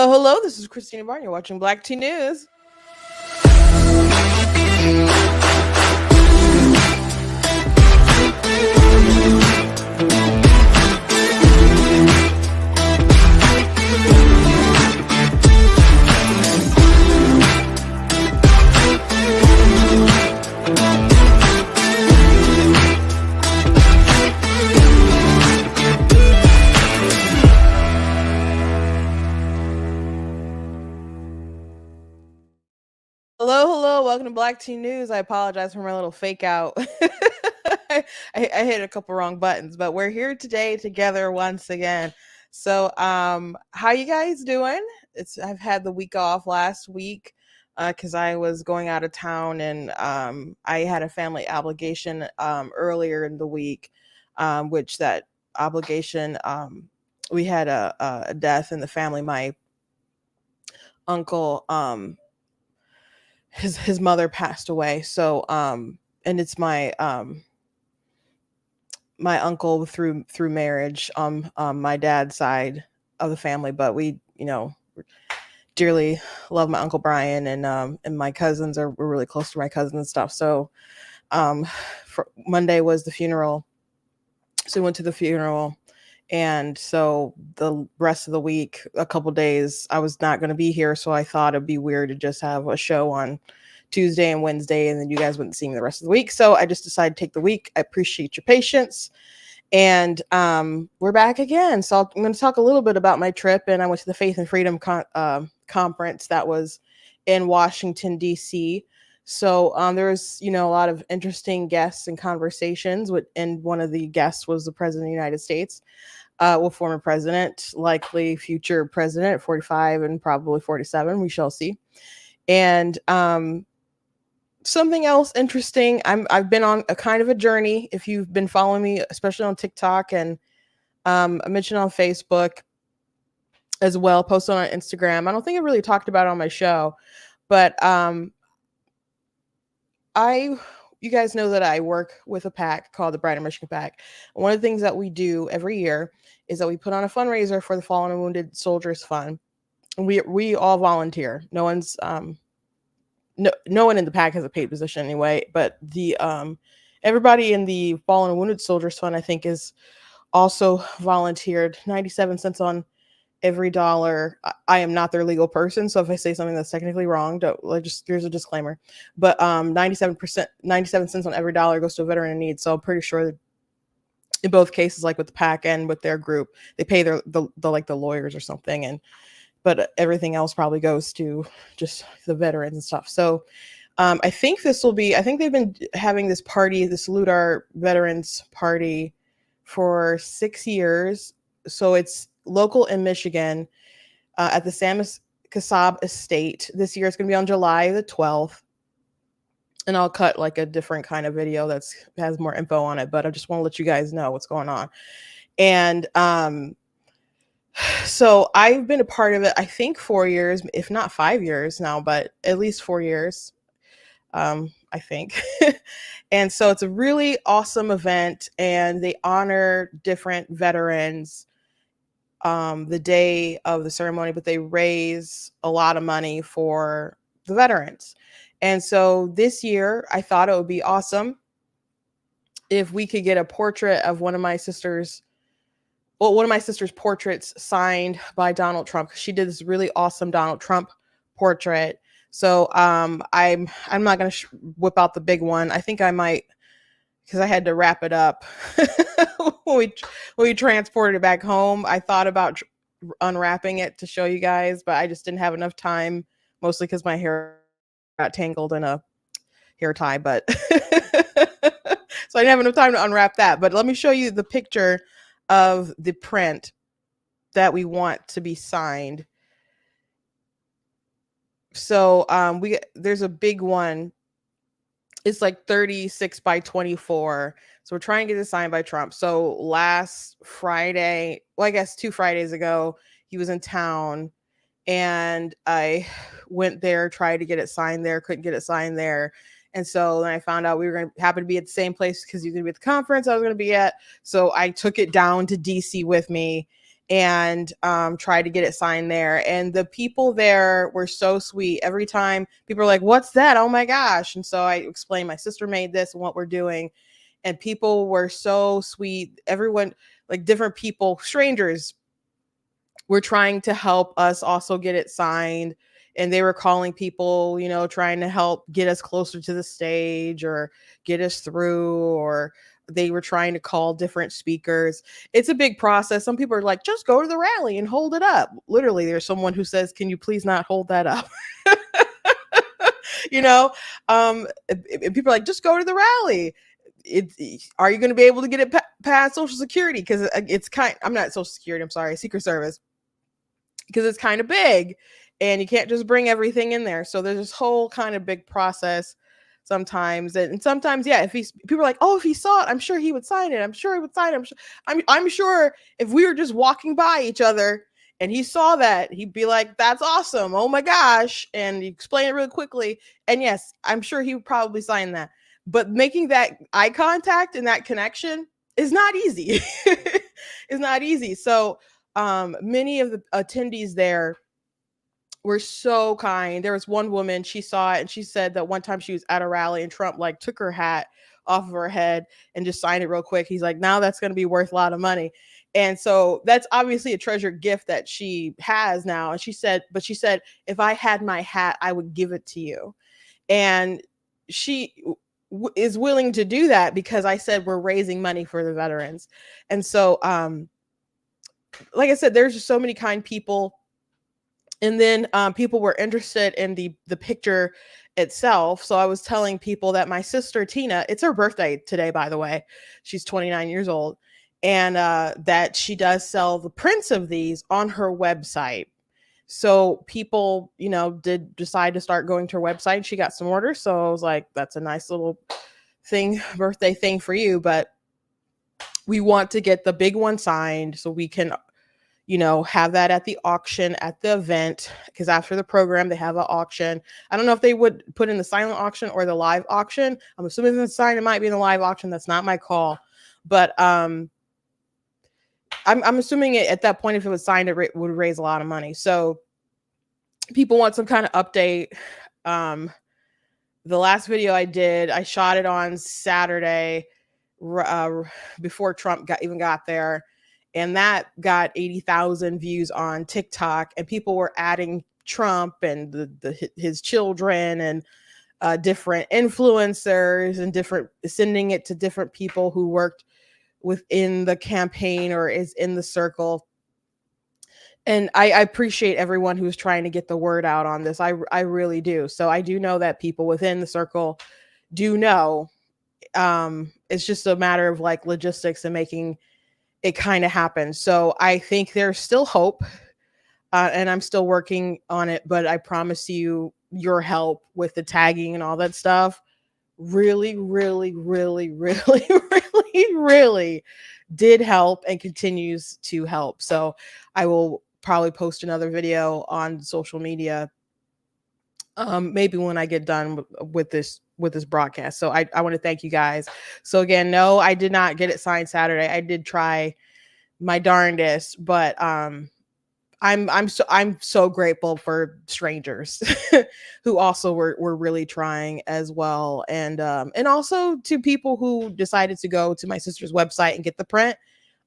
Hello, hello. This is Christina Barn. You're watching Black Tea News. Hello, hello. Welcome to Black Tea News. I apologize for my little fake out. I hit a couple wrong buttons, but we're here today together once again. So, how you guys doing? I've had the week off last week because I was going out of town and I had a family obligation earlier in the week, which that obligation we had a death in the family. My uncle his mother passed away, so and it's my uncle through marriage on my dad's side of the family, but we dearly love my uncle Brian, and my cousins we're really close to my cousins and stuff. So for Monday was the funeral, so we went to the funeral, and so the rest of the week, a couple days, I was not going to be here, so I thought it'd be weird to just have a show on Tuesday and Wednesday, and then you guys wouldn't see me the rest of the week. So I just decided to take the week. I appreciate your patience. And we're back again. So I'm going to talk a little bit about my trip. And I went to the Faith and Freedom conference that was in Washington, D.C. So there was, a lot of interesting guests and conversations. And one of the guests was the President of the United States. Former president, likely future president, 45 and probably 47. We shall see. And something else interesting. I've been on a kind of a journey. If you've been following me, especially on TikTok, and I mentioned on Facebook as well, posted on Instagram. I don't think I really talked about it on my show, but you guys know that I work with a PAC called the Brighter Michigan PAC. And one of the things that we do every year is that we put on a fundraiser for the Fallen and Wounded Soldiers Fund. And we all volunteer. No one's no one in the PAC has a paid position anyway, but the everybody in the Fallen and Wounded Soldiers Fund, I think, is also volunteered. 97 cents on every dollar. I am not their legal person, so if I say something that's technically wrong, here's a disclaimer. But 97 cents on every dollar goes to a veteran in need. So I'm pretty sure that in both cases, like with the PAC and with their group, they pay the lawyers or something, but everything else probably goes to just the veterans and stuff. So I think they've been having this party, the Salute Our Veterans party, for 6 years. So it's local in Michigan at the Samus Kasab Estate. This year it's going to be on July the 12th. And I'll cut like a different kind of video that has more info on it, but I just want to let you guys know what's going on. And so I've been a part of it, I think 4 years, if not 5 years now, but at least 4 years, I think. And so it's a really awesome event, and they honor different veterans the day of the ceremony, but they raise a lot of money for the veterans. And so this year, I thought it would be awesome if we could get a portrait of one of my sister's portraits signed by Donald Trump. She did this really awesome Donald Trump portrait. So I'm not going to whip out the big one. I think I might, because I had to wrap it up when we transported it back home. I thought about unwrapping it to show you guys, but I just didn't have enough time, mostly because my hair got tangled in a hair tie. But so I didn't have enough time to unwrap that. But let me show you the picture of the print that we want to be signed. So there's a big one. It's like 36 by 24. So we're trying to get it signed by Trump. So last Friday, well, I guess 2 Fridays ago, he was in town, and I went there, tried to get it signed there, couldn't get it signed there. And so then I found out we were going to happen to be at the same place because he was going to be at the conference I was going to be at. So I took it down to DC with me, and tried to get it signed there. And the people there were so sweet. Every time people are like, "What's that? Oh my gosh!" And so I explained my sister made this and what we're doing, and people were so sweet. Everyone, like different people, strangers, were trying to help us also get it signed, and they were calling people, trying to help get us closer to the stage or get us through, or they were trying to call different speakers. It's a big process. Some people are like, just go to the rally and hold it up. Literally, there's someone who says, can you please not hold that up? you know and people are like, just go to the rally. Are you going to be able to get it past Social Security? Because I'm not Social Security, I'm sorry, Secret Service, because it's kind of big and you can't just bring everything in there. So there's this whole kind of big process sometimes. And sometimes, yeah, people are like, oh, if he saw it, I'm sure he would sign it. I'm sure he would sign it. I'm sure if we were just walking by each other and he saw that, he'd be like, that's awesome. Oh my gosh. And you explain it really quickly. And yes, I'm sure he would probably sign that. But making that eye contact and that connection is not easy. It's not easy. So many of the attendees there were so kind. There was one woman, she saw it and she said that one time she was at a rally and Trump like took her hat off of her head and just signed it real quick. He's like, now that's going to be worth a lot of money. And so that's obviously a treasured gift that she has now. And she said, if I had my hat, I would give it to you. And she is willing to do that because I said we're raising money for the veterans. And so like I said, there's just so many kind people. And then people were interested in the picture itself. So I was telling people that my sister Tina, it's her birthday today, by the way. She's 29 years old. And that she does sell the prints of these on her website. So people, did decide to start going to her website. She got some orders. So I was like, that's a nice little thing, birthday thing for you. But we want to get the big one signed so we can have that at the auction at the event, because after the program they have an auction. I don't know if they would put in the silent auction or the live auction. I'm assuming it's signed, it might be in the live auction. That's not my call, but I'm assuming at that point, if it was signed, it would raise a lot of money. So people want some kind of update. The last video I did, I shot it on Saturday before Trump got there. And that got 80,000 views on TikTok, and people were adding Trump and his children and different influencers and sending it to different people who worked within the campaign or is in the circle. And I appreciate everyone who's trying to get the word out on this. I really do. So I do know that people within the circle do know. It's just a matter of like logistics and making it kind of happens. So I think there's still hope, and I'm still working on it, but I promise you your help with the tagging and all that stuff really, really, really, really, really, really did help and continues to help. So I will probably post another video on social media, maybe when I get done with this broadcast. So I want to thank you guys. So again, no, I did not get it signed Saturday. I did try my darndest, but I'm so grateful for strangers who also were really trying as well, and also to people who decided to go to my sister's website and get the print,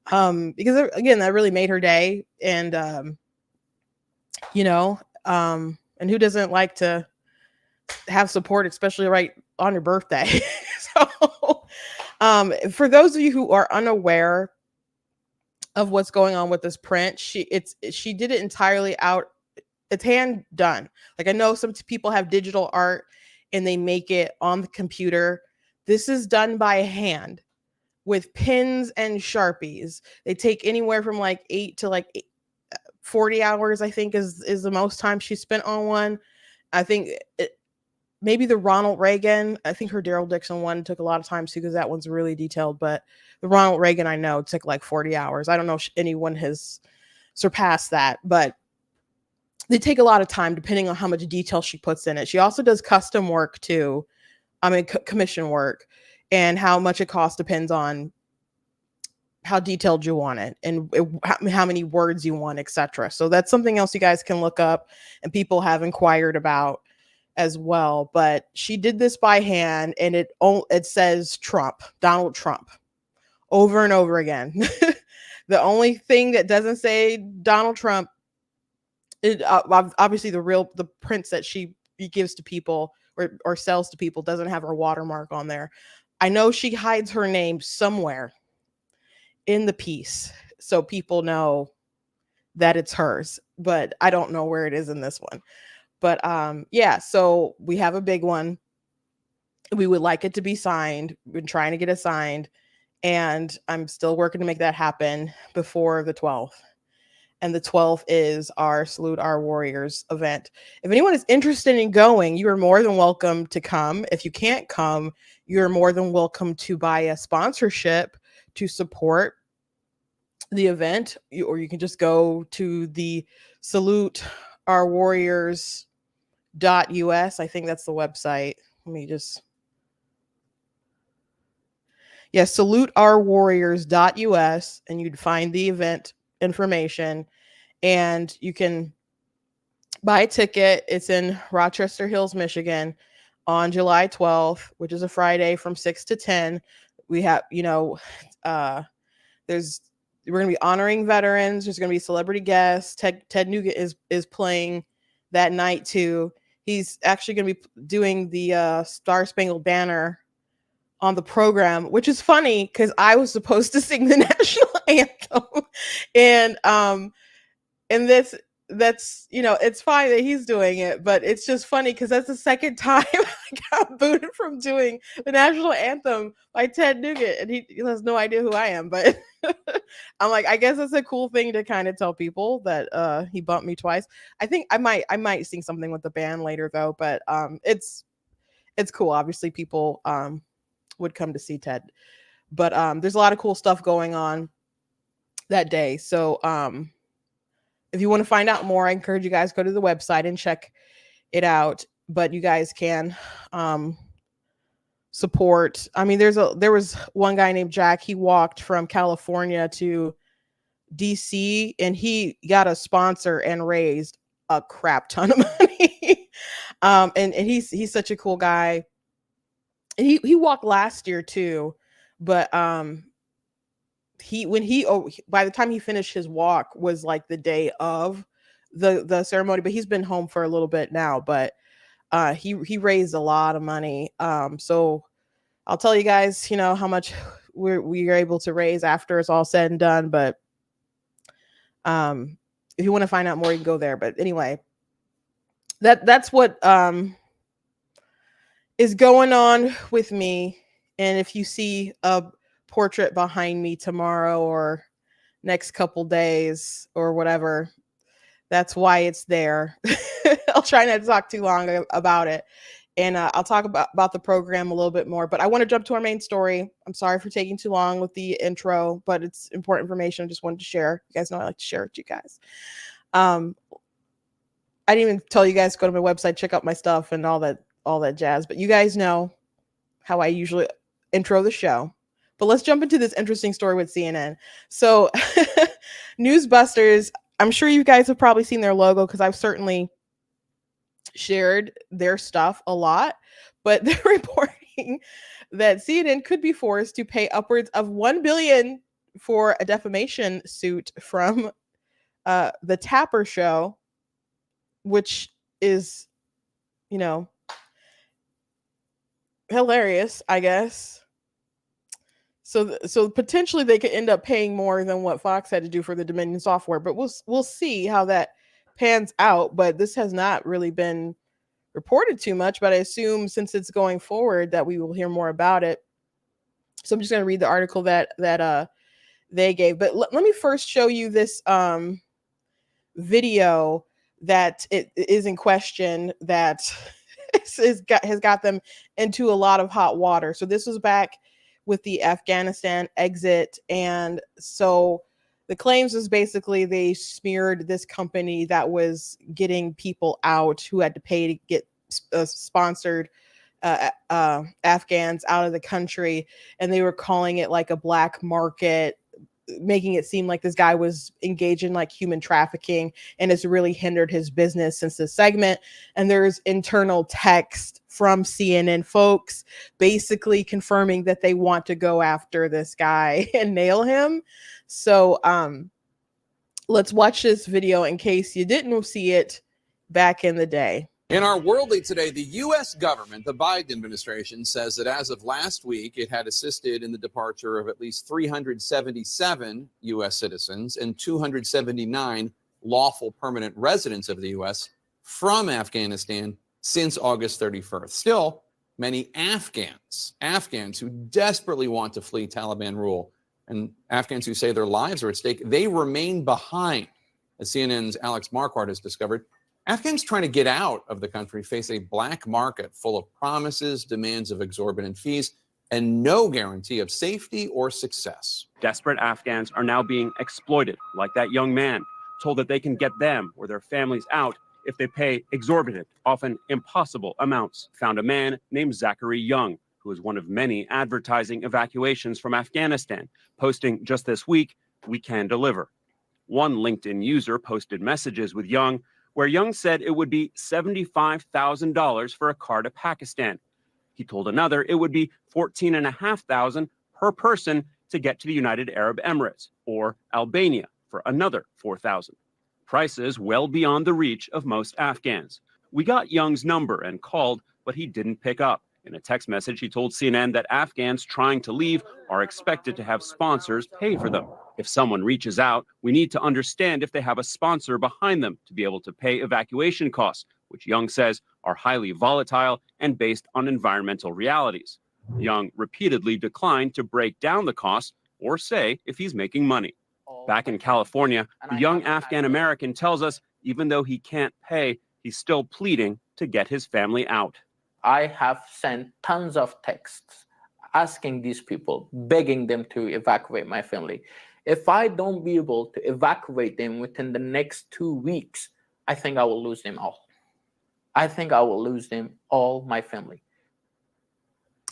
because again, that really made her day. And and who doesn't like to have support, especially right on your birthday? So for those of you who are unaware of what's going on with this print, she did it entirely out. It's hand done. Like, I know some people have digital art and they make it on the computer. This is done by hand with pens and Sharpies. They take anywhere from like 8 to 40 hours, I think is the most time she spent on one. I think maybe the Ronald Reagan, I think her Daryl Dixon one took a lot of time too, because that one's really detailed. But the Ronald Reagan, I know, took like 40 hours. I don't know if anyone has surpassed that, but they take a lot of time depending on how much detail she puts in it. She also does custom work too. I mean, commission work, and how much it costs depends on how detailed you want it and how many words you want, etc. So that's something else you guys can look up and people have inquired about as well. But she did this by hand, and it says Trump, Donald Trump, over and over again. The only thing that doesn't say Donald Trump, obviously the prints that she gives to people or sells to people doesn't have her watermark on there. I know she hides her name somewhere in the piece so people know that it's hers, but I don't know where it is in this one. But yeah, so we have a big one. We would like it to be signed. We've been trying to get it signed, and I'm still working to make that happen before the 12th. And the 12th is our Salute Our Warriors event. If anyone is interested in going, you are more than welcome to come. If you can't come, you're more than welcome to buy a sponsorship to support the event, or you can just go to the Salute Our Warriors .us. I think that's the website. Let me just saluteourwarriors.us, and you'd find the event information, and you can buy a ticket. It's in Rochester Hills, Michigan on July 12th, which is a Friday from 6 to 10. We have, we're going to be honoring veterans. There's going to be celebrity guests. Ted Nugent is playing that night too. He's actually going to be doing the Star Spangled Banner on the program, which is funny because I was supposed to sing the national anthem, and that's it's fine that he's doing it, but it's just funny because that's the second time I got booted from doing the national anthem by Ted Nugent, and he has no idea who I am. But I'm like, I guess that's a cool thing to kind of tell people that he bumped me twice. I think I might sing something with the band later though, but it's cool. Obviously, people would come to see Ted, but there's a lot of cool stuff going on that day. So if you want to find out more, I encourage you guys go to the website and check it out. But you guys can support. I mean, there was one guy named Jack. He walked from California to DC, and he got a sponsor and raised a crap ton of money. And he's such a cool guy. And he walked last year too, but by the time he finished his walk was like the day of the ceremony, but he's been home for a little bit now. But he raised a lot of money. So I'll tell you guys, how much we are able to raise after it's all said and done. But if you want to find out more, you can go there. But anyway, that's what is going on with me. And if you see a portrait behind me tomorrow or next couple days or whatever, that's why it's there. I'll try not to talk too long about it, and I'll talk about the program a little bit more, but I want to jump to our main story. I'm sorry for taking too long with the intro, but it's important information. I just wanted to share. You guys know I like to share with you guys. I didn't even tell you guys to go to my website, check out my stuff and all that jazz, but you guys know how I usually intro the show. But let's jump into this interesting story with CNN. So Newsbusters, I'm sure you guys have probably seen their logo because I've certainly shared their stuff a lot, but they're reporting that CNN could be forced to pay upwards of $1 billion for a defamation suit from the Tapper Show, which is, hilarious, I guess. So potentially they could end up paying more than what Fox had to do for the Dominion software, but we'll see how that pans out. But this has not really been reported too much, but I assume since it's going forward that we will hear more about it. So I'm just going to read the article that they gave. But let me first show you this video that it is in question that has got them into a lot of hot water. So this was back with the Afghanistan exit, and so the claims was basically they smeared this company that was getting people out who had to pay to get sponsored Afghans out of the country, and they were calling it like a black market making it seem like this guy was engaged in like human trafficking, and it's really hindered his business since this segment. And there's internal text from CNN folks basically confirming that they want to go after this guy and nail him. So let's watch this video in case you didn't see it back in the day. In our Worldly today, the U.S. government, the Biden administration, says that as of last week, it had assisted in the departure of at least 377 U.S. citizens and 279 lawful permanent residents of the U.S. from Afghanistan since August 31st. Still, many Afghans who desperately want to flee Taliban rule, and Afghans who say their lives are at stake, they remain behind. As CNN's Alex Marquardt has discovered, Afghans trying to get out of the country face a black market full of promises, demands of exorbitant fees, and no guarantee of safety or success. Desperate Afghans are now being exploited, like that young man, told that they can get them or their families out if they pay exorbitant, often impossible amounts. Found a man named Zachary Young, who is one of many advertising evacuations from Afghanistan, posting just this week, "We can deliver." One LinkedIn user posted messages with Young, where Young said it would be $75,000 for a car to Pakistan. He told another it would be $14,500 per person to get to the United Arab Emirates or Albania for another $4,000. Prices well beyond the reach of most Afghans. We got Young's number and called, but he didn't pick up. In a text message, he told CNN that Afghans trying to leave are expected to have sponsors pay for them. If someone reaches out, we need to understand if they have a sponsor behind them to be able to pay evacuation costs, which Young says are highly volatile and based on environmental realities. Young repeatedly declined to break down the costs or say if he's making money. Back in California, the young Afghan American tells us even though he can't pay, he's still pleading to get his family out. I have sent tons of texts asking these people, begging them to evacuate my family. If I don't be able to evacuate them within the next 2 weeks, I think I will lose them all. I think I will lose them all, my family.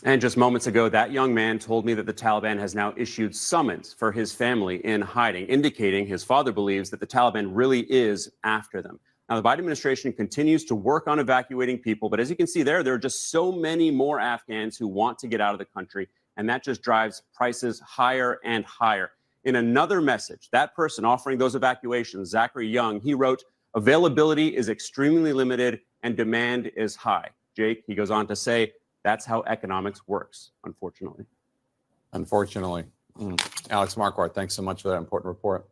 And just moments ago, that young man told me that the Taliban has now issued summons for his family in hiding, indicating his father believes that the Taliban really is after them. Now, the Biden administration continues to work on evacuating people, but as you can see there are just so many more Afghans who want to get out of the country, and that just drives prices higher and higher. In another message, that person offering those evacuations, Zachary Young, he wrote, "Availability is extremely limited and demand is high." Jake, he goes on to say, that's how economics works, unfortunately. Unfortunately. Alex Marquardt, thanks so much for that important report.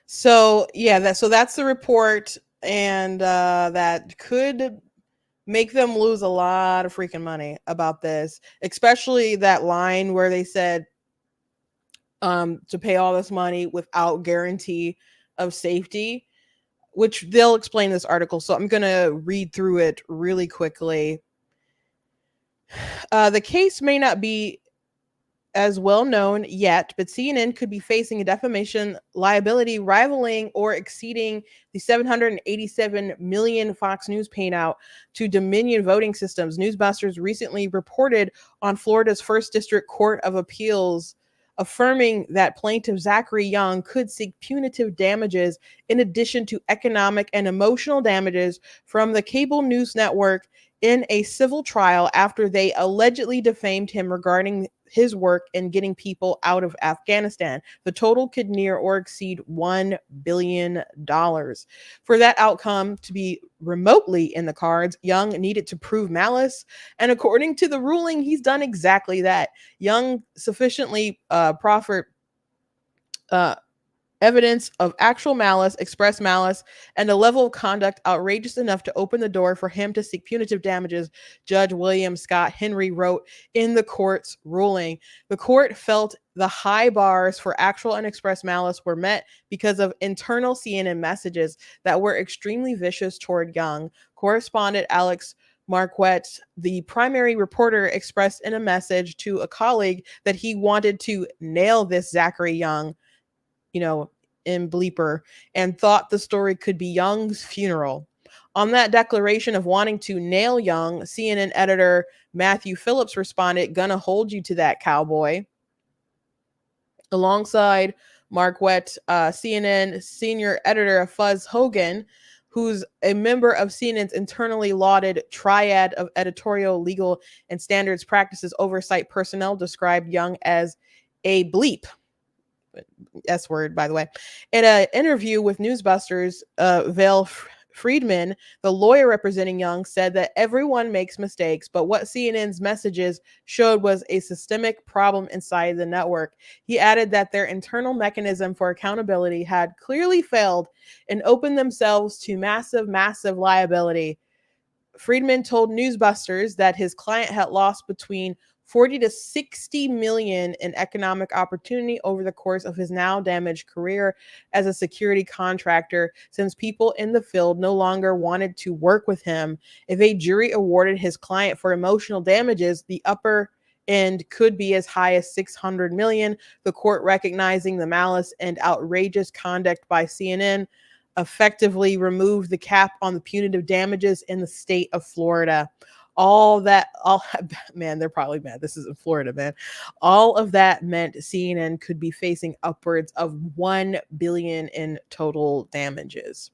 So yeah, that's the report, and that could make them lose a lot of freaking money about this, especially that line where they said to pay all this money without guarantee of safety, which they'll explain in this article. So I'm going to read through it really quickly. The case may not be as well known yet, but CNN could be facing a defamation liability rivaling or exceeding the $787 million Fox News paid out to Dominion Voting Systems. Newsbusters recently reported on Florida's First District Court of Appeals affirming that plaintiff Zachary Young could seek punitive damages in addition to economic and emotional damages from the cable news network in a civil trial after they allegedly defamed him regarding his work in getting people out of Afghanistan. The total could near or exceed $1 billion. For that outcome to be remotely in the cards, Young needed to prove malice, and according to the ruling, he's done exactly that. Young sufficiently proffered evidence of actual malice, express malice, and a level of conduct outrageous enough to open the door for him to seek punitive damages, Judge William Scott Henry wrote in the court's ruling. The court felt the high bars for actual and express malice were met because of internal CNN messages that were extremely vicious toward Young. Correspondent Alex Marquardt, the primary reporter, expressed in a message to a colleague that he wanted to nail this Zachary Young, in bleeper, and thought the story could be Young's funeral. On that declaration of wanting to nail Young, CNN editor Matthew Phillips responded, "Gonna hold you to that, cowboy." alongside Marquette, CNN senior editor Fuzz Hogan, who's a member of CNN's internally lauded triad of editorial, legal, and standards practices oversight personnel, described Young as a bleep. S word, by the way. In an interview with Newsbusters, Vale Friedman, the lawyer representing Young, said that everyone makes mistakes, but what CNN's messages showed was a systemic problem inside the network. He added that their internal mechanism for accountability had clearly failed and opened themselves to massive liability. Friedman told Newsbusters that his client had lost between 40 to 60 million in economic opportunity over the course of his now damaged career as a security contractor, since people in the field no longer wanted to work with him. If a jury awarded his client for emotional damages, the upper end could be as high as 600 million. The court, recognizing the malice and outrageous conduct by CNN, effectively removed the cap on the punitive damages in the state of Florida. Man, they're probably mad. This is in Florida, man. All of that meant CNN could be facing upwards of 1 billion in total damages.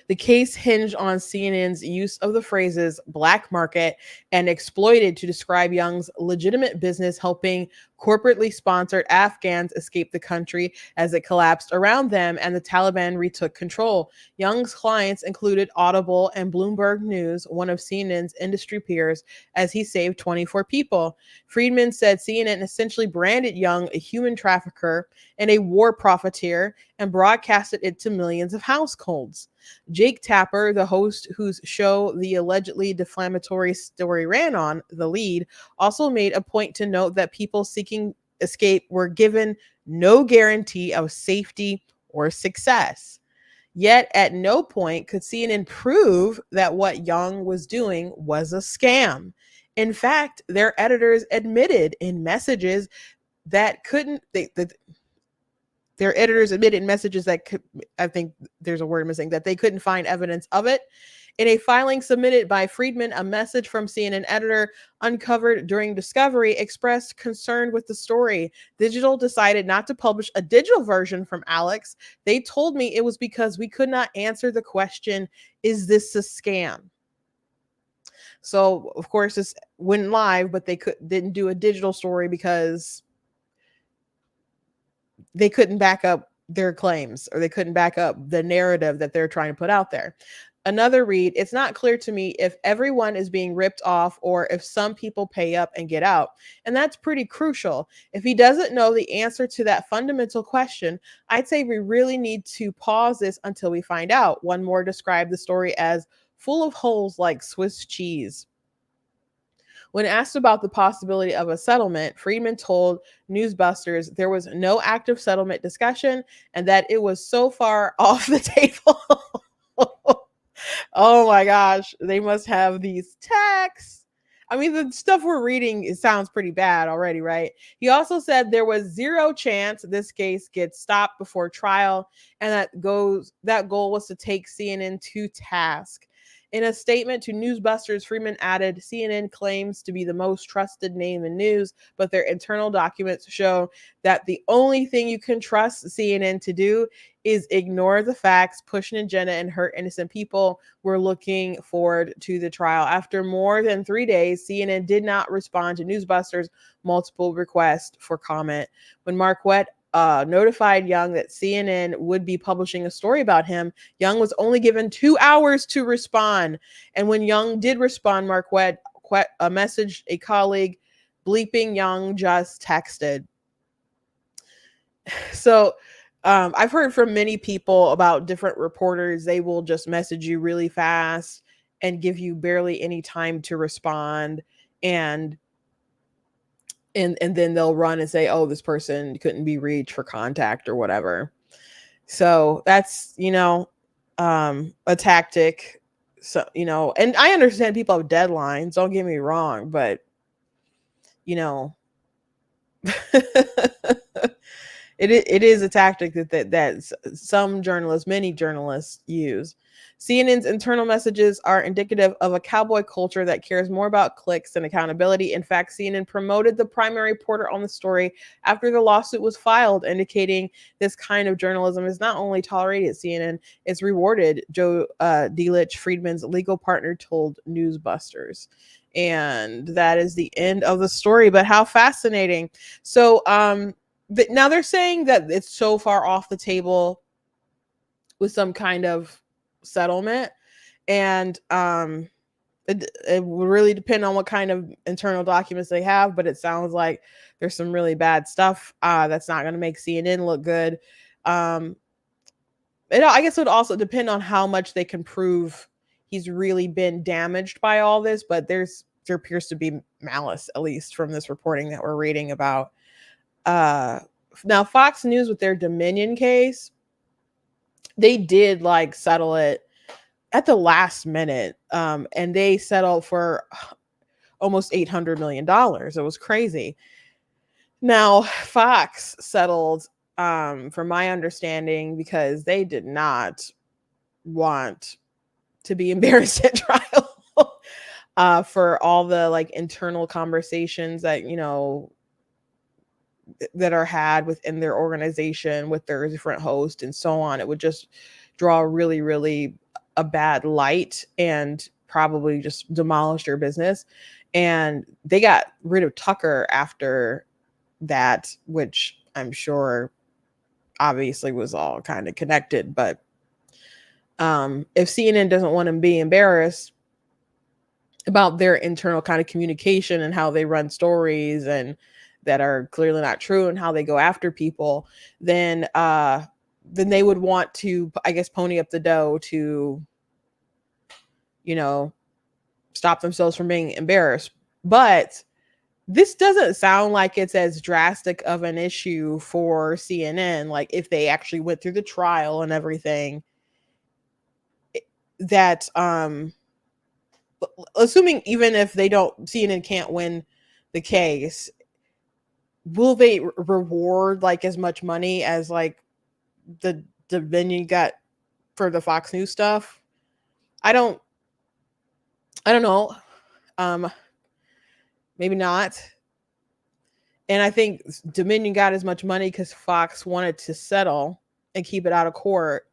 The case hinged on CNN's use of the phrases black market and exploited to describe Young's legitimate business helping corporately sponsored Afghans escape the country as it collapsed around them and the Taliban retook control. Young's clients included Audible and Bloomberg News, one of CNN's industry peers, as he saved 24 people. Friedman said CNN essentially branded Young a human trafficker and a war profiteer and broadcasted it to millions of households. Jake Tapper, the host whose show the allegedly defamatory story ran on, The Lead, also made a point to note that people seeking escape were given no guarantee of safety or success. Yet at no point could CNN prove that what Young was doing was a scam. In fact, their editors admitted in messages that their editors admitted in messages that I think there's a word missing, that they couldn't find evidence of it. In a filing submitted by Friedman, a message from CNN editor uncovered during discovery expressed concern with the story. Digital decided not to publish a digital version from Alex. They told me it was because we could not answer the question, is this a scam? So, of course, this went live, but they didn't do a digital story because they couldn't back up their claims, or they couldn't back up the narrative that they're trying to put out there. Another read, it's not clear to me if everyone is being ripped off or if some people pay up and get out. And that's pretty crucial. If he doesn't know the answer to that fundamental question, I'd say we really need to pause this until we find out. One more described the story as full of holes like Swiss cheese. When asked about the possibility of a settlement, Friedman told Newsbusters there was no active settlement discussion and that it was so far off the table. Oh my gosh, they must have these texts. I mean, the stuff we're reading, it sounds pretty bad already, right? He also said there was zero chance this case gets stopped before trial, and that goal was to take CNN to task. In a statement to Newsbusters, Friedman added, CNN claims to be the most trusted name in news, but their internal documents show that the only thing you can trust CNN to do is ignore the facts, push an agenda, and hurt innocent people. We're looking forward to the trial. After more than 3 days, CNN did not respond to Newsbusters' multiple requests for comment. When Marquette notified Young that CNN would be publishing a story about him, Young was only given 2 hours to respond. And when Young did respond, Marquette messaged a colleague, bleeping Young just texted. So I've heard from many people about different reporters. They will just message you really fast and give you barely any time to respond. And then they'll run and say, oh, this person couldn't be reached for contact or whatever. So that's, a tactic. So, and I understand people have deadlines, don't get me wrong, but It is a tactic that some journalists, many journalists use. CNN's internal messages are indicative of a cowboy culture that cares more about clicks than accountability. In fact, CNN promoted the primary reporter on the story after the lawsuit was filed, indicating this kind of journalism is not only tolerated at CNN, it's rewarded, Joe Delich, Friedman's legal partner, told Newsbusters. And that is the end of the story. But how fascinating. So, now they're saying that it's so far off the table with some kind of settlement, and it will really depend on what kind of internal documents they have, but it sounds like there's some really bad stuff that's not going to make CNN look good. I guess it would also depend on how much they can prove he's really been damaged by all this, but there appears to be malice, at least from this reporting that we're reading about. Now Fox News, with their Dominion case, they did like settle it at the last minute, and they settled for almost $800 million. It was crazy. Now Fox settled, from my understanding, because they did not want to be embarrassed at trial for all the like internal conversations that that are had within their organization with their different hosts and so on. It would just draw really, really a bad light and probably just demolish their business. And they got rid of Tucker after that, which I'm sure obviously was all kind of connected. But if CNN doesn't want to be embarrassed about their internal kind of communication and how they run stories and that are clearly not true and how they go after people, then they would want to, I guess, pony up the dough to, stop themselves from being embarrassed. But this doesn't sound like it's as drastic of an issue for CNN. Like if they actually went through the trial and everything, that assuming even if CNN can't win the case, will they reward like as much money as like the Dominion got for the Fox News stuff? I don't know. Maybe not. And I think Dominion got as much money because Fox wanted to settle and keep it out of court.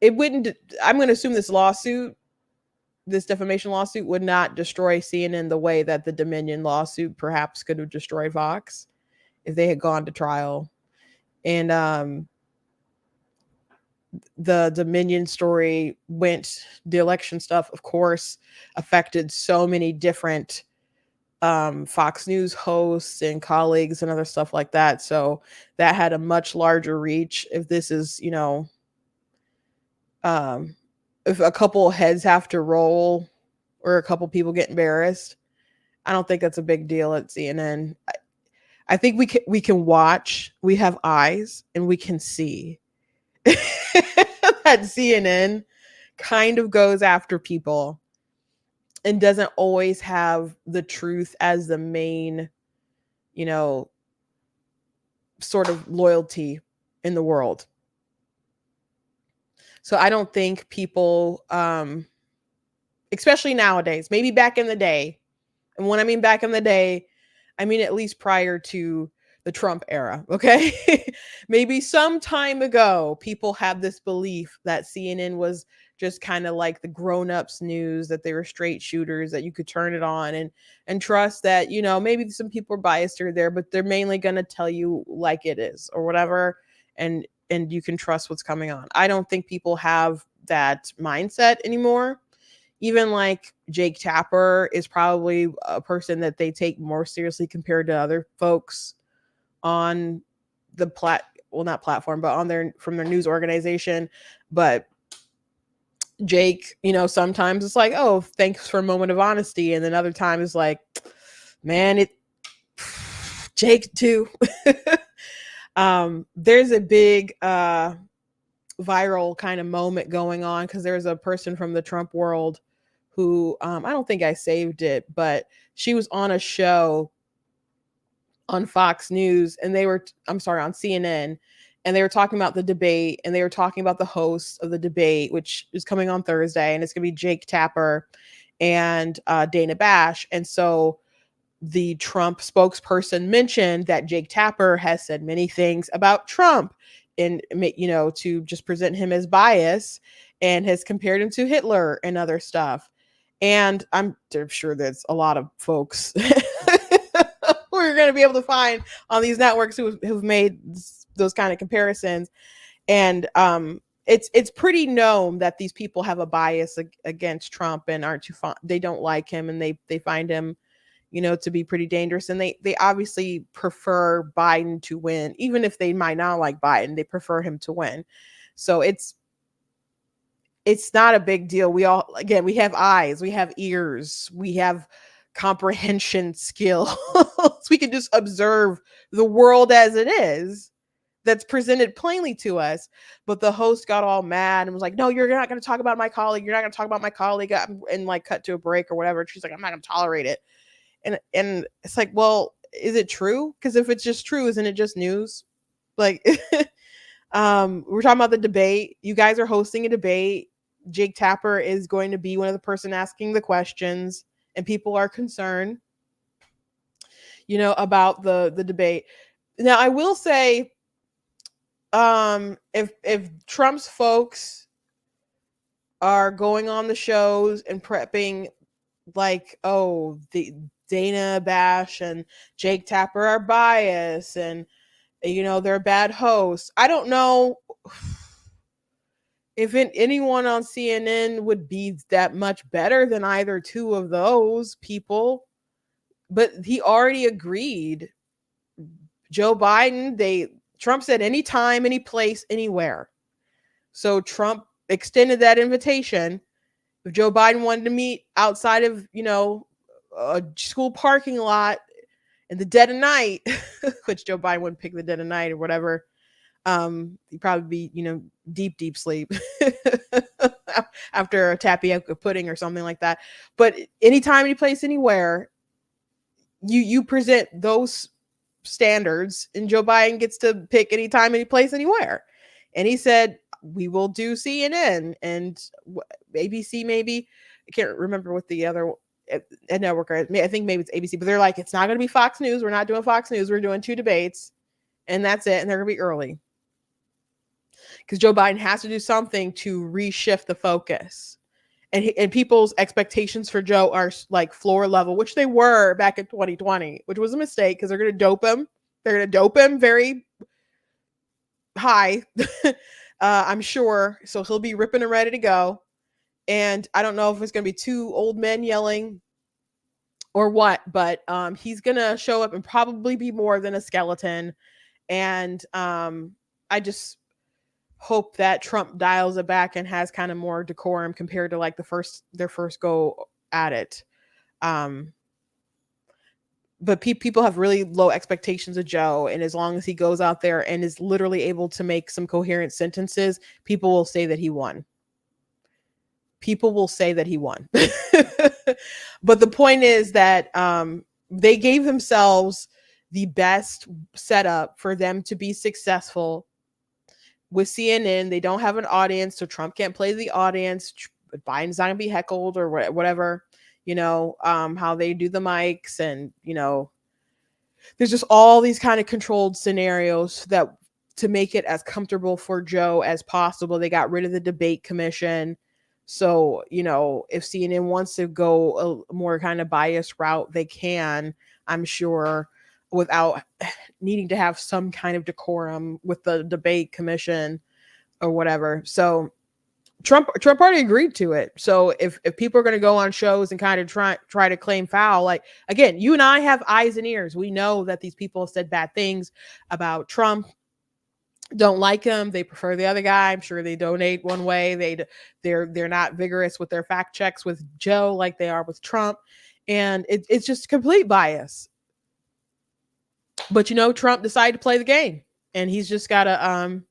It wouldn't. I'm going to assume this defamation lawsuit would not destroy CNN the way that the Dominion lawsuit perhaps could have destroyed Fox if they had gone to trial. And the Dominion story the election stuff, of course, affected so many different Fox News hosts and colleagues and other stuff like that. So that had a much larger reach. If this is, if a couple heads have to roll or a couple people get embarrassed, I don't think that's a big deal at CNN. I think we can watch. We have eyes and we can see that CNN kind of goes after people and doesn't always have the truth as the main, sort of loyalty in the world. So I don't think people, especially nowadays, maybe back in the day, and when I mean back in the day, I mean at least prior to the Trump era, okay? Maybe some time ago, people had this belief that CNN was just kind of like the grown-ups news, that they were straight shooters, that you could turn it on and trust that, maybe some people are biased here or there, but they're mainly going to tell you like it is or whatever, and you can trust what's coming on. I don't think people have that mindset anymore. Even like Jake Tapper is probably a person that they take more seriously compared to other folks on the not platform, but from their news organization. But Jake, sometimes it's like, oh, thanks for a moment of honesty. And then other times it's like, man, Jake too. There's a big viral kind of moment going on because there's a person from the Trump world who I don't think I saved it, but she was on a show on Fox News, and they were, I'm sorry, on CNN, and they were talking about the debate, and they were talking about the host of the debate, which is coming on Thursday, and it's going to be Jake Tapper and Dana Bash. And so the Trump spokesperson mentioned that Jake Tapper has said many things about Trump, and, you know, to just present him as bias, and has compared him to Hitler and other stuff. And I'm sure there's a lot of folks who are going to be able to find on these networks who've made those kind of comparisons. And it's pretty known that these people have a bias against Trump and aren't too fond. They don't like him, and they find him, you know, to be pretty dangerous. And they obviously prefer Biden to win, even if they might not like Biden. They prefer him to win. So it's not a big deal. We all, again, we have eyes, we have ears, we have comprehension skills. We can just observe the world as it is, that's presented plainly to us. But the host got all mad and was like, no, you're not going to talk about my colleague. You're not going to talk about my colleague. And like cut to a break or whatever. She's like, I'm not going to tolerate it. And it's like, well, is it true? Because if it's just true, isn't it just news? Like, we're talking about the debate. You guys are hosting a debate. Jake Tapper is going to be one of the person asking the questions, and people are concerned, you know, about the debate. Now, I will say, if Trump's folks are going on the shows and prepping, like, oh, the Dana Bash and Jake Tapper are biased, and, you know, they're bad hosts. I don't know if anyone on CNN would be that much better than either two of those people, but he already agreed. Joe Biden, Trump said anytime, any place, anywhere. So Trump extended that invitation. If Joe Biden wanted to meet outside of, you know, a school parking lot in the dead of night, which Joe Biden wouldn't pick the dead of night or whatever, he'd probably be, you know, deep sleep after a tapioca pudding or something like that. But anytime, any place, anywhere, you present those standards, and Joe Biden gets to pick anytime, any place, anywhere. And he said, we will do CNN and ABC, maybe. I can't remember what the other network is. I think maybe it's ABC, but they're like, it's not going to be Fox News. We're not doing Fox News. We're doing 2 debates, and that's it. And they're going to be early, because Joe Biden has to do something to reshift the focus. And people's expectations for Joe are like floor level, which they were back in 2020, which was a mistake, because they're going to dope him. They're going to dope him very high, I'm sure. So he'll be ripping and ready to go. And I don't know if it's going to be 2 old men yelling or what, but he's going to show up and probably be more than a skeleton. And I just hope that Trump dials it back and has kind of more decorum compared to like their first go at it. But people have really low expectations of Joe, and as long as he goes out there and is literally able to make some coherent sentences, people will say that he won. People will say that he won. But the point is that they gave themselves the best setup for them to be successful with CNN. They don't have an audience, so Trump can't play the audience. Biden's not gonna be heckled or whatever, you know, how they do the mics, and, you know, there's just all these kind of controlled scenarios that to make it as comfortable for Joe as possible. They got rid of the debate commission. So, you know, if CNN wants to go a more kind of biased route, they can, I'm sure, without needing to have some kind of decorum with the debate commission or whatever. So Trump already agreed to it. So if people are going to go on shows and kind of try to claim foul, like, again, you and I have eyes and ears. We know that these people said bad things about Trump, don't like him, they prefer the other guy. I'm sure they donate one way. They're not vigorous with their fact checks with Joe like they are with Trump. And it's just complete bias. But, you know, Trump decided to play the game, and he's just got to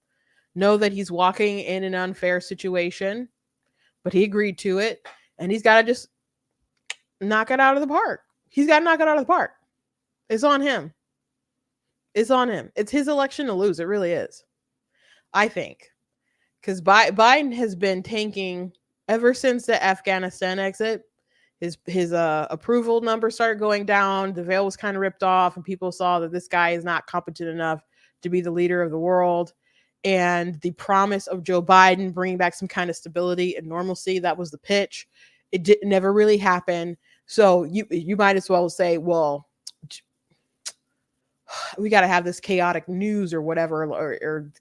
know that he's walking in an unfair situation, but he agreed to it, and he's got to just knock it out of the park. He's got to knock it out of the park. It's on him. It's on him. It's his election to lose. It really is. I think. Because Biden has been tanking ever since the Afghanistan exit. His approval numbers started going down. The veil was kind of ripped off, and people saw that this guy is not competent enough to be the leader of the world. And the promise of Joe Biden bringing back some kind of stability and normalcy, that was the pitch. It never really happened. So you might as well say, well, we got to have this chaotic news or whatever, or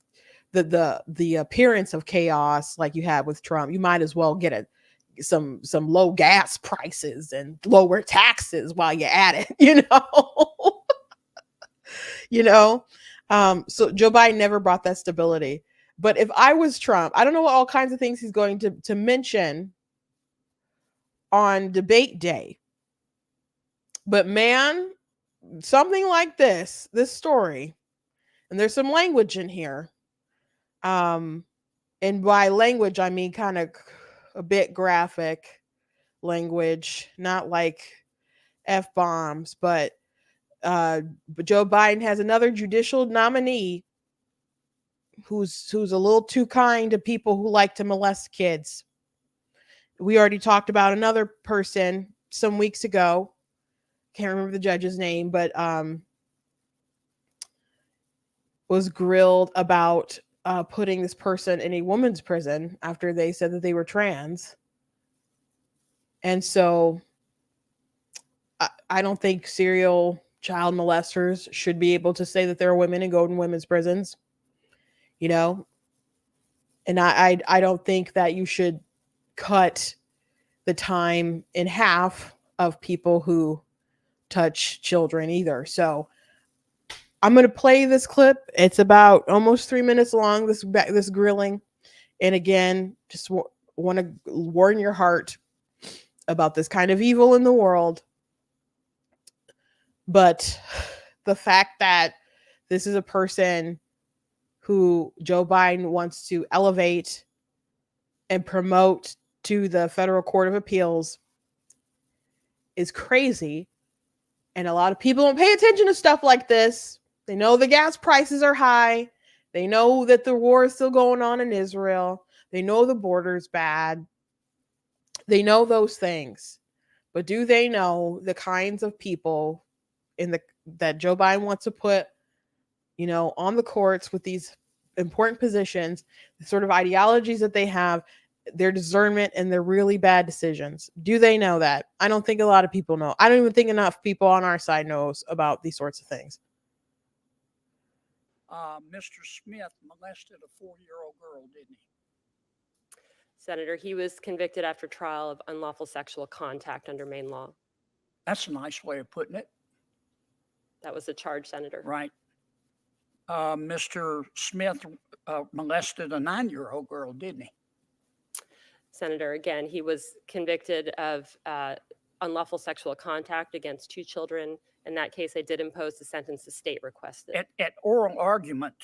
the appearance of chaos like you had with Trump. You might as well get some low gas prices and lower taxes while you're at it, So Joe Biden never brought that stability. But if I was Trump, I don't know what all kinds of things he's going to mention on debate day. But man, something like this story, and there's some language in here. And by language, I mean kind of a bit graphic language, not like F-bombs, but Joe Biden has another judicial nominee who's a little too kind to people who like to molest kids. We already talked about another person some weeks ago. Can't remember the judge's name, but was grilled about putting this person in a woman's prison after they said that they were trans. And so I don't think serial child molesters should be able to say that they're women and go in women's prisons, and I don't think that you should cut the time in half of people who touch children either. So I'm going to play this clip. It's about almost 3 minutes long, this grilling. And again, just want to warn your heart about this kind of evil in the world. But the fact that this is a person who Joe Biden wants to elevate and promote to the Federal Court of Appeals is crazy. And a lot of people don't pay attention to stuff like this. They know the gas prices are high. They know that the war is still going on in Israel. They know the border's bad. They know those things. But do they know the kinds of people that Joe Biden wants to put, on the courts with these important positions, the sort of ideologies that they have, their discernment, and their really bad decisions? Do they know that? I don't think a lot of people know. I don't even think enough people on our side knows about these sorts of things. Mr. Smith molested a 4-year-old girl, didn't he? Senator, he was convicted after trial of unlawful sexual contact under Maine law. That's a nice way of putting it. That was the charge, Senator. Right. Mr. Smith molested a 9-year-old girl, didn't he? Senator, again, he was convicted of unlawful sexual contact against 2 children. In that case, they did impose the sentence the state requested. At oral argument,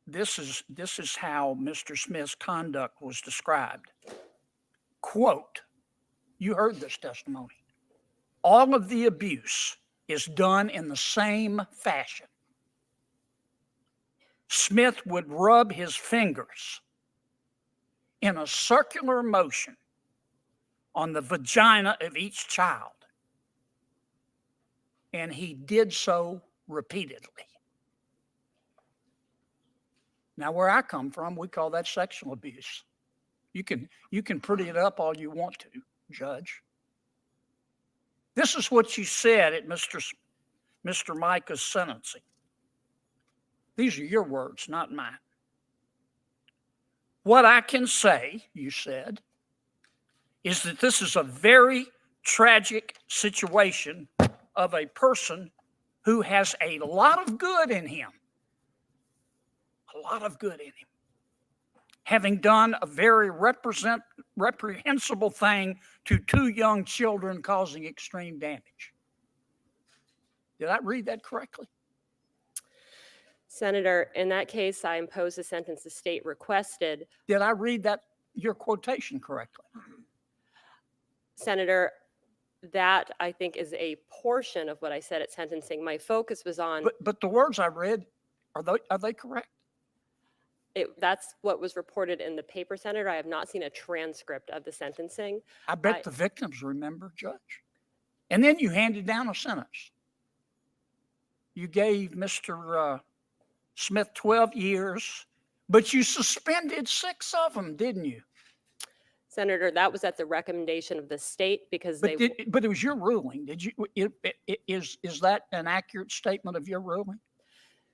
this is how Mr. Smith's conduct was described. Quote, you heard this testimony. All of the abuse is done in the same fashion. Smith would rub his fingers in a circular motion on the vagina of each child. And he did so repeatedly. Now, where I come from, we call that sexual abuse. You can pretty it up all you want to, Judge. This is what you said at Mr. Micah's sentencing. These are your words, not mine. What I can say, you said, is that this is a very tragic situation of a person who has a lot of good in him. A lot of good in him. Having done a very reprehensible thing to 2 young children, causing extreme damage. Did I read that correctly? Senator, in that case, I imposed the sentence the state requested. Did I read that, your quotation, correctly? Senator, that I think is a portion of what I said at sentencing. My focus was on But the words I read, are they correct? that's what was reported in the paper, Senator. I have not seen a transcript of the sentencing. I bet the victims remember, Judge. And then you handed down a sentence. You gave Mr. Smith 12 years, but you suspended 6 of them, didn't you? Senator, that was at the recommendation of the state because but it was your ruling. Did you? Is that an accurate statement of your ruling?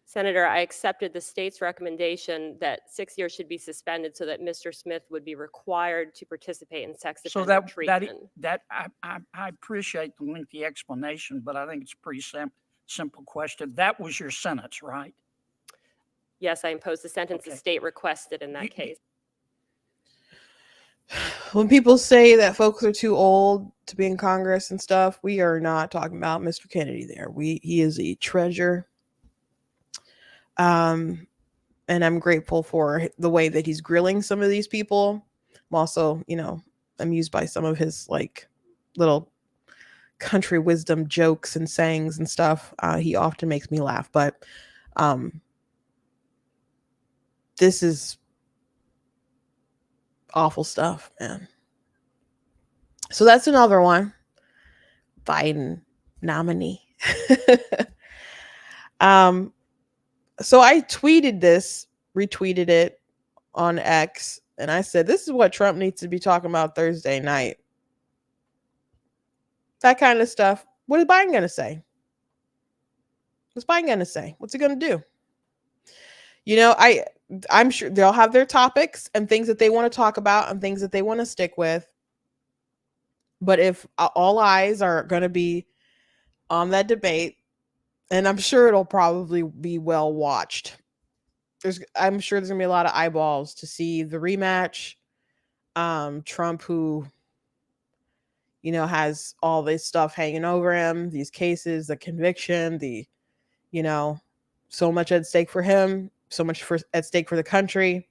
Senator, I accepted the state's recommendation that 6 years should be suspended so that Mr. Smith would be required to participate in sex offender treatment. I appreciate the lengthy explanation, but I think it's a pretty simple question. That was your sentence, right? Yes, I imposed the sentence the state requested in that case. When people say that folks are too old to be in Congress and stuff, we are not talking about Mr. Kennedy there. He is a treasure. And I'm grateful for the way that he's grilling some of these people. I'm also, amused by some of his like little country wisdom jokes and sayings and stuff. He often makes me laugh, but this is awful stuff, man. So that's another one. Biden nominee. So I tweeted this, retweeted it on X, and I said, this is what Trump needs to be talking about Thursday night. That kind of stuff. What is Biden going to say? What's Biden going to say? What's he going to do? I'm sure they'll have their topics and things that they want to talk about and things that they want to stick with. But if all eyes are going to be on that debate, and I'm sure it'll probably be well watched. I'm sure there's going to be a lot of eyeballs to see the rematch. Trump, who, has all this stuff hanging over him, these cases, the conviction, so much at stake for him, so much at stake for the country.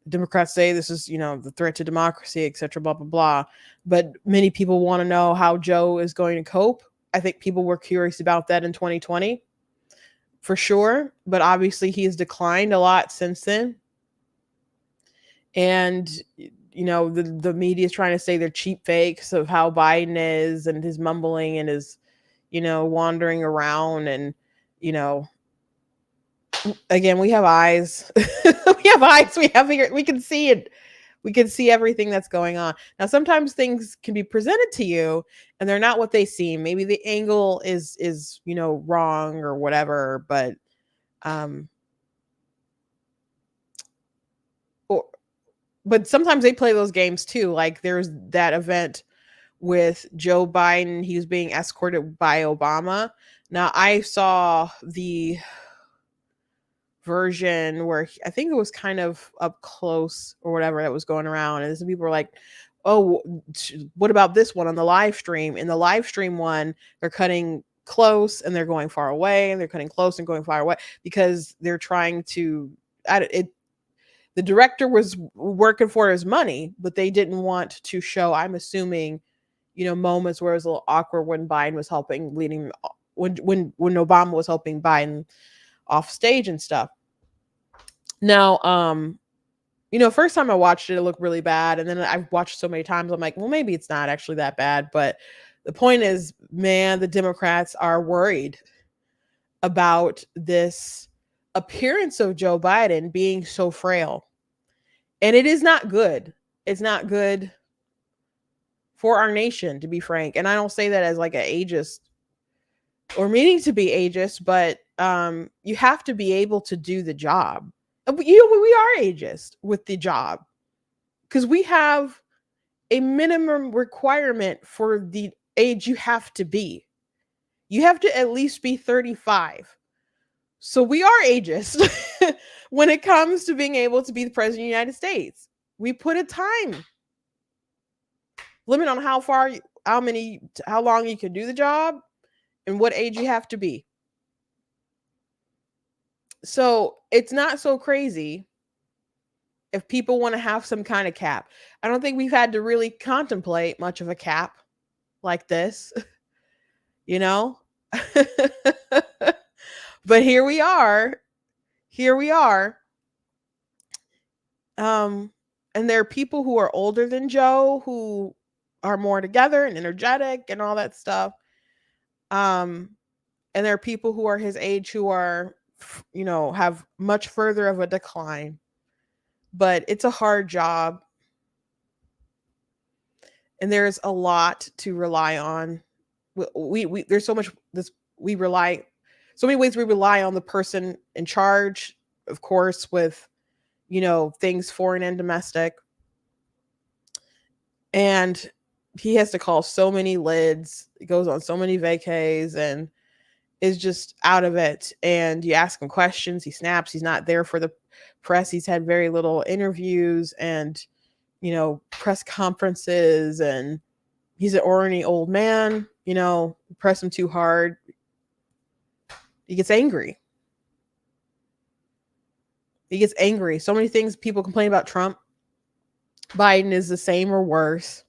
The Democrats say this is, the threat to democracy, et cetera, blah, blah, blah. But many people want to know how Joe is going to cope. I think people were curious about that in 2020 for sure. But obviously he has declined a lot since then. And, the media is trying to say they're cheap fakes of how Biden is and his mumbling and his, wandering around. And, again, we have eyes. We have eyes. We can see it. We can see everything that's going on. Now, sometimes things can be presented to you and they're not what they seem. Maybe the angle is wrong or whatever, but but sometimes they play those games too. Like there's that event with Joe Biden. He was being escorted by Obama. Now, I saw the version where I think it was kind of up close or whatever that was going around, and some people were like, oh, what about this one on the live stream? In the live stream one, they're cutting close and they're going far away, and they're cutting close and going far away because they're trying to the director was working for his money, but they didn't want to show, I'm assuming, moments where it was a little awkward when Biden was leading when Obama was helping Biden off stage and stuff. Now, first time I watched it, it looked really bad. And then I've watched so many times, I'm like, well, maybe it's not actually that bad. But the point is, man, the Democrats are worried about this appearance of Joe Biden being so frail. And it is not good. It's not good for our nation, to be frank. And I don't say that as like an ageist or meaning to be ageist, but you have to be able to do the job. We are ageist with the job because we have a minimum requirement for the age you have to be. You have to at least be 35. So we are ageist when it comes to being able to be the president of the United States. We put a time limit on how long you can do the job and what age you have to be. So it's not so crazy if people want to have some kind of cap. I don't think we've had to really contemplate much of a cap like this, you know? But here we are. Here we are. And there are people who are older than Joe who are more together and energetic and all that stuff. And there are people who are his age who are, have much further of a decline. But it's a hard job. And there's a lot to rely on. We there's so much this we rely so many ways we rely on the person in charge, of course, with things foreign and domestic. And he has to call so many lids. He goes on so many vacays and is just out of it. And you ask him questions, he snaps. He's not there for the press. He's had very little interviews and press conferences, and he's an ornery old man. Press him too hard, he gets angry. So many things people complain about Trump. Biden is the same or worse.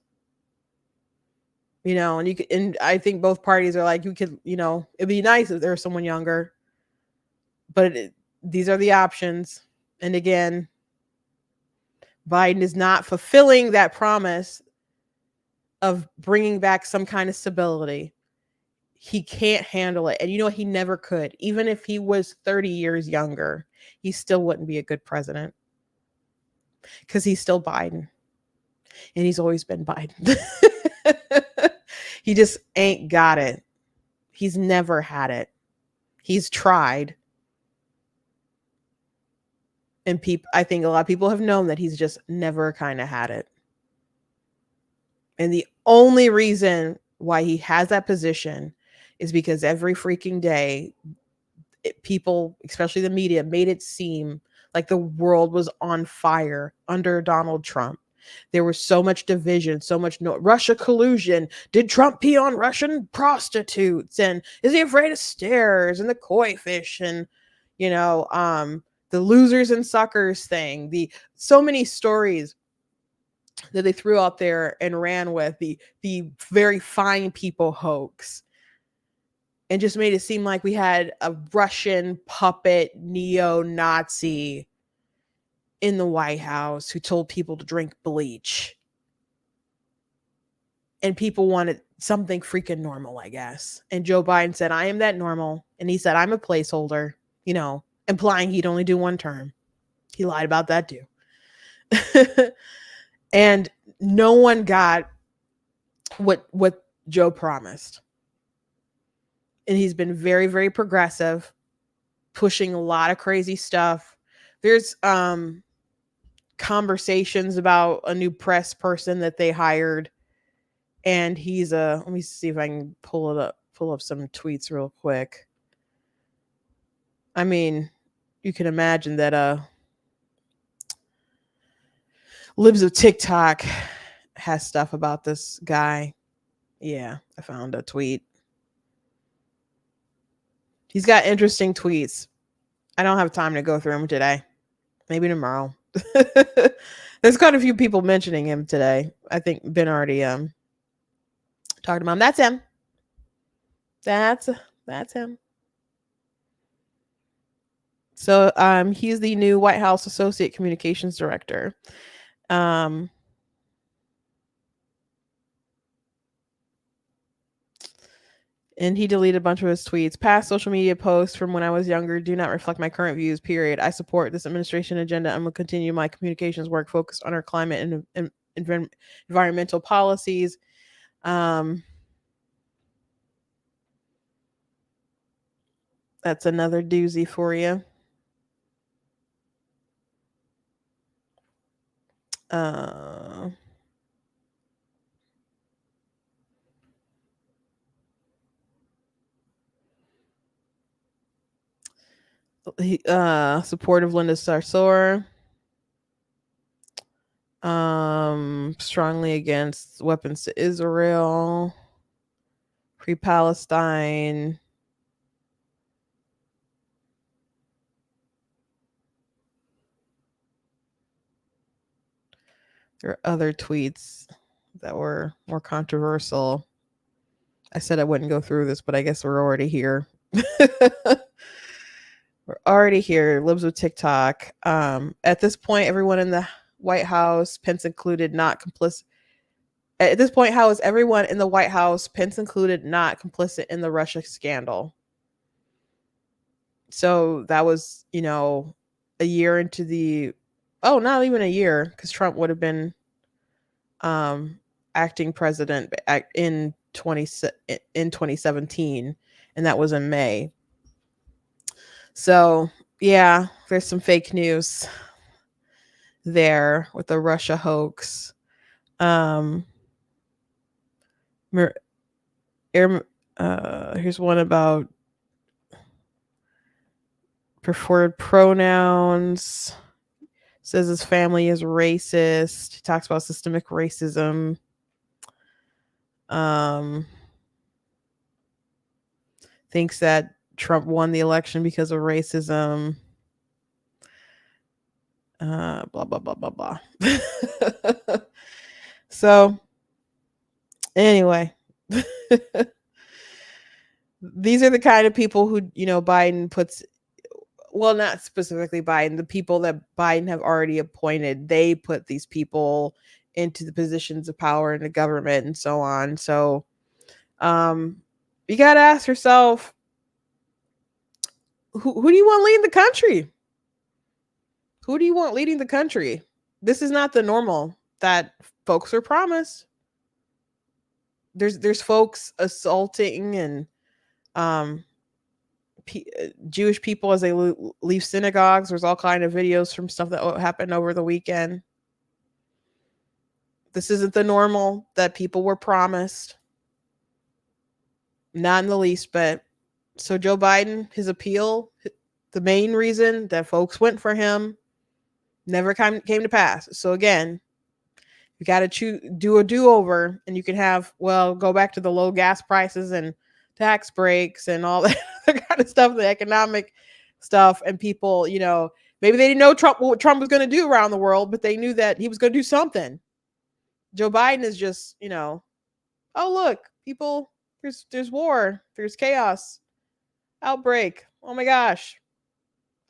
And you could, and I think both parties are like, you could, it'd be nice if there was someone younger, but these are the options. And again, Biden is not fulfilling that promise of bringing back some kind of stability. He can't handle it. And he never could. Even if he was 30 years younger, he still wouldn't be a good president because he's still Biden. And he's always been Biden. He just ain't got it. He's never had it. He's tried. And I think a lot of people have known that he's just never kind of had it. And the only reason why he has that position is because every freaking day, people, especially the media, made it seem like the world was on fire under Donald Trump. There was so much division, so much Russia collusion. Did Trump pee on Russian prostitutes? And is he afraid of stairs and the koi fish? And, the losers and suckers thing. So many stories that they threw out there and ran with, the very fine people hoax. And just made it seem like we had a Russian puppet neo-Nazi in the White House who told people to drink bleach. And people wanted something freaking normal, I guess. And Joe Biden said, I am that normal. And he said, I'm a placeholder, implying he'd only do one term. He lied about that too. And no one got what Joe promised. And he's been very, very progressive, pushing a lot of crazy stuff. There's conversations about a new press person that they hired, and he's let me see if I can pull up some tweets real quick. I mean, you can imagine that Libs of TikTok has stuff about this guy. Yeah, I found a tweet. He's got interesting tweets. I don't have time to go through them today. Maybe tomorrow. There's quite a few people mentioning him today. I think Ben already talked about him. That's him. That's him. So he's the new White House Associate Communications Director. And he deleted a bunch of his tweets. Past social media posts from when I was younger do not reflect my current views, period. I support this administration agenda and will continue my communications work focused on our climate and environmental policies. That's another doozy for you. Supportive Linda Sarsour. Strongly against weapons to Israel. Pre-Palestine. There are other tweets that were more controversial. I said I wouldn't go through this, but I guess we're already here. We're already here. Libs with TikTok. At this point, everyone in the White House, Pence included, not complicit. At this point, how is everyone in the White House, Pence included, not complicit in the Russia scandal? So that was, a year into not even a year, because Trump would have been acting president in 2017, and that was in May. So yeah, there's some fake news there with the Russia hoax. Here's one about preferred pronouns. Says his family is racist. He talks about systemic racism. Thinks that Trump won the election because of racism. Blah, blah, blah, blah, blah. So, anyway, these are the kind of people who, Biden puts, well, not specifically Biden, the people that Biden have already appointed, they put these people into the positions of power in the government and so on. So, you got to ask yourself, who do you want leading the country? Who do you want leading the country? This is not the normal that folks are promised. There's folks assaulting and Jewish people as they leave synagogues. There's all kind of videos from stuff that happened over the weekend. This isn't the normal that people were promised. Not in the least, but so Joe Biden, his appeal, the main reason that folks went for him never came to pass. So again, you got to do a do-over, and you can go back to the low gas prices and tax breaks and all that kind of stuff, the economic stuff. And people, maybe they didn't know what Trump was going to do around the world, but they knew that he was going to do something. Joe Biden is just, oh, look, people, there's war, there's chaos, outbreak. Oh my gosh.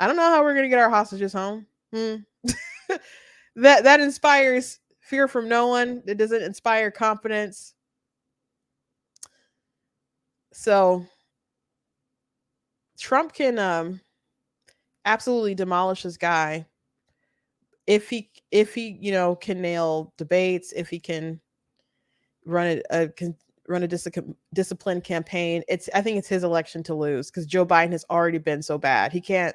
I don't know how we're going to get our hostages home. That inspires fear from no one. It doesn't inspire confidence. So Trump can absolutely demolish this guy if he can nail debates, if he can run a disciplined campaign. I think it's his election to lose, because Joe Biden has already been so bad. He can't.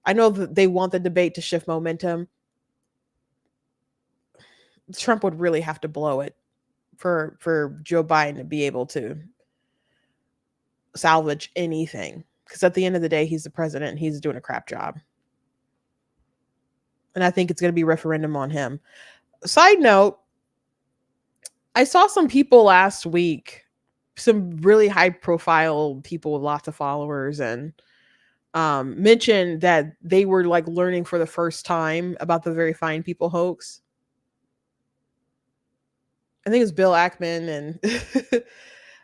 I know that they want the debate to shift momentum. Trump would really have to blow it for Joe Biden to be able to salvage anything, because at the end of the day, he's the president and he's doing a crap job. And I think it's going to be referendum on him. Side note, I saw some people last week, some really high profile people with lots of followers, and mentioned that they were like learning for the first time about the Very Fine People hoax. I think it's Bill Ackman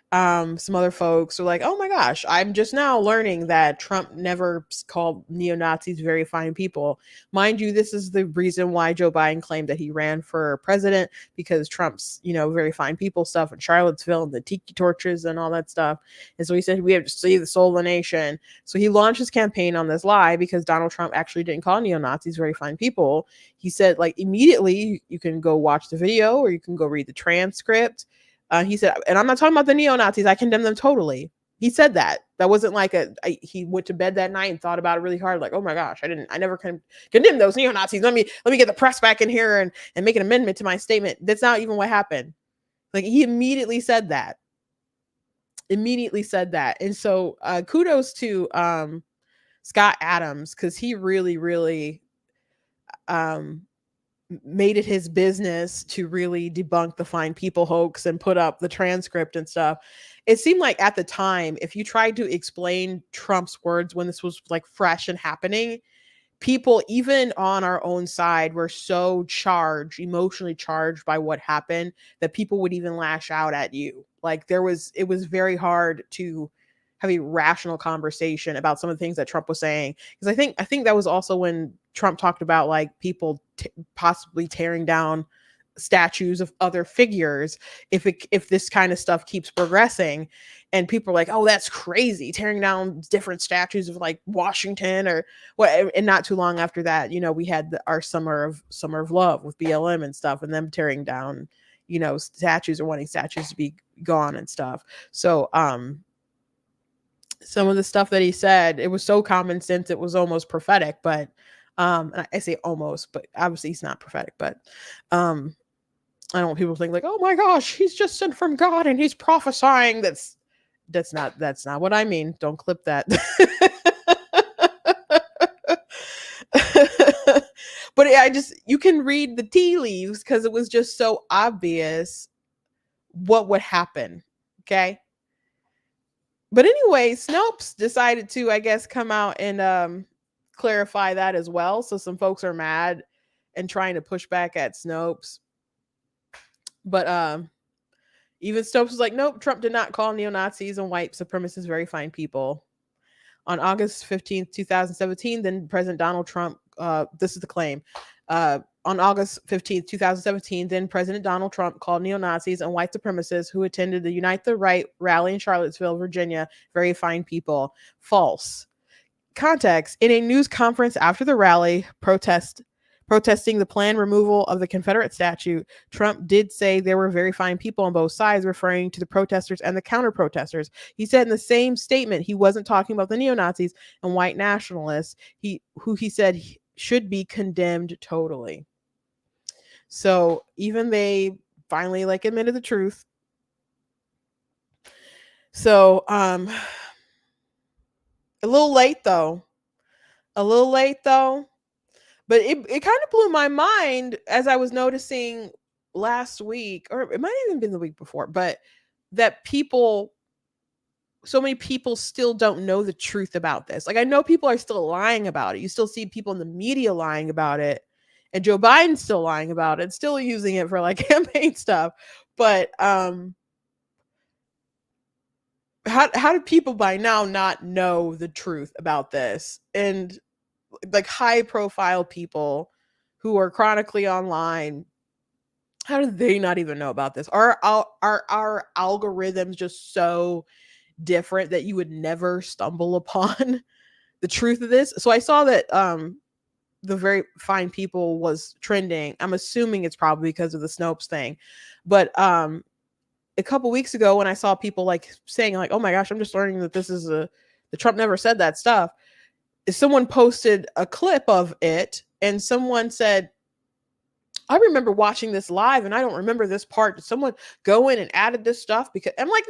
and some other folks were like, oh my gosh, I'm just now learning that Trump never called neo-Nazis very fine people. Mind you, this is the reason why Joe Biden claimed that he ran for president, because Trump's, very fine people stuff in Charlottesville and the tiki torches and all that stuff. And so he said, we have to save the soul of the nation. So he launched his campaign on this lie, because Donald Trump actually didn't call neo-Nazis very fine people. He said, like, immediately, you can go watch the video or you can go read the transcript. He said, and I'm not talking about the neo-Nazis, I condemn them totally. He said that. That wasn't like he went to bed that night and thought about it really hard, like, oh my gosh, I never condemn those neo-Nazis. Let me get the press back in here and make an amendment to my statement. That's not even what happened. Like, he immediately said that. And so kudos to Scott Adams, because he really, really made it his business to really debunk the Fine People hoax and put up the transcript and stuff. It seemed like at the time, if you tried to explain Trump's words when this was like fresh and happening, people, even on our own side, were so emotionally charged by what happened, that people would even lash out at you. Like it was very hard to have a rational conversation about some of the things that Trump was saying. Because I think that was also when Trump talked about like people possibly tearing down statues of other figures if this kind of stuff keeps progressing. And people are like, oh, that's crazy, tearing down different statues of like Washington or what. And not too long after that, we had our summer of love with BLM and stuff, and them tearing down statues or wanting statues to be gone and stuff. So some of the stuff that he said, it was so common sense, it was almost prophetic. But and I say almost, but obviously he's not prophetic. But I don't want people to think like, oh my gosh, he's just sent from God and he's prophesying. That's not what I mean. Don't clip that. But you can read the tea leaves, because it was just so obvious what would happen. Okay. But anyway, Snopes decided to, I guess, come out and clarify that as well. So some folks are mad and trying to push back at Snopes. But even Snopes was like, nope, Trump did not call neo-Nazis and white supremacists very fine people. On August 15th, 2017, then President Donald Trump, this is the claim. On August 15th, 2017, then President Donald Trump called neo-Nazis and white supremacists who attended the Unite the Right rally in Charlottesville, Virginia, very fine people. False. Context: in a news conference after the rally, protesting the planned removal of the Confederate statue, Trump did say there were very fine people on both sides, referring to the protesters and the counter-protesters. He said in the same statement he wasn't talking about the neo-Nazis and white nationalists, who he said should be condemned totally. So even they finally admitted the truth. So a little late though. But it kind of blew my mind as I was noticing last week, or it might have even been the week before, but that so many people still don't know the truth about this. Like, I know people are still lying about it. You still see people in the media lying about it, and Joe Biden's still lying about it, still using it for campaign stuff. But how do people by now not know the truth about this? And high profile people who are chronically online, how do they not even know about this? Are our algorithms just so different that you would never stumble upon the truth of this? So I saw that the very fine people was trending. I'm assuming it's probably because of the Snopes thing. But a couple weeks ago, when I saw people saying oh my gosh, I'm just learning that this is the Trump never said that stuff, someone posted a clip of it, and someone said, I remember watching this live and I don't remember this part. Did someone go in and added this stuff? Because I'm like,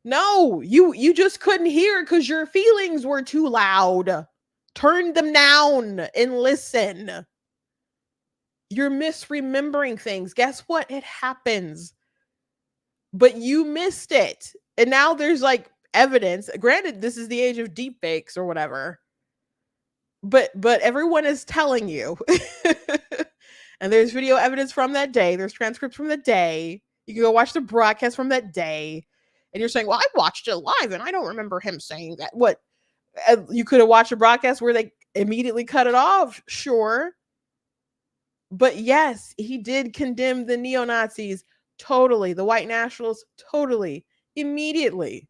no, you just couldn't hear because your feelings were too loud. Turn them down and listen. You're misremembering things. Guess what? It happens. But you missed it. And now there's evidence. Granted, this is the age of deep fakes or whatever. But everyone is telling you. And there's video evidence from that day. There's transcripts from the day. You can go watch the broadcast from that day. And you're saying, well, I watched it live and I don't remember him saying that. What? You could have watched a broadcast where they immediately cut it off. Sure. But yes, he did condemn the neo-Nazis totally. The white nationalists totally. Immediately.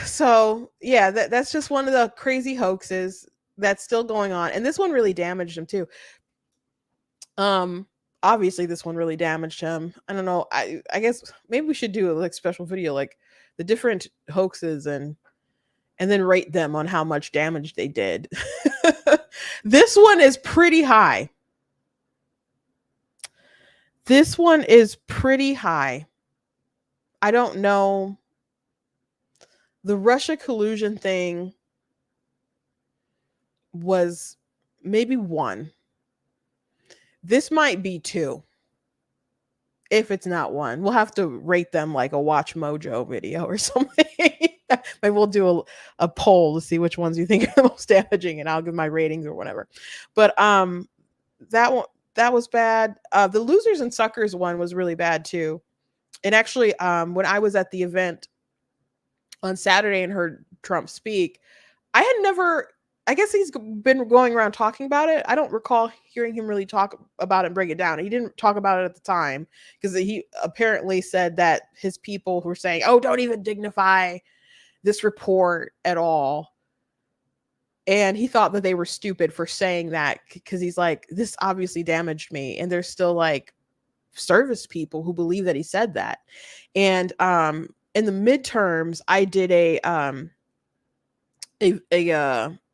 So yeah, that's just one of the crazy hoaxes that's still going on. And this one really damaged him too. Obviously this one really damaged him. I don't know. I guess maybe we should do a special video, the different hoaxes and then rate them on how much damage they did. This one is pretty high. I don't know. The Russia collusion thing was maybe 1. This might be 2. if it's not one. We'll have to rate them like a Watch Mojo video or something. Maybe we'll do a poll to see which ones you think are the most damaging, and I'll give my ratings or whatever. But that was bad. The losers and suckers one was really bad too. And actually, when I was at the event on Saturday and heard Trump speak, I had never, I guess he's been going around talking about it. I don't recall hearing him really talk about it and break it down. He didn't talk about it at the time because he apparently said that his people were saying, oh, don't even dignify this report at all. And he thought that they were stupid for saying that because he's like, this obviously damaged me. And there's still like service people who believe that he said that. And in the midterms, I did a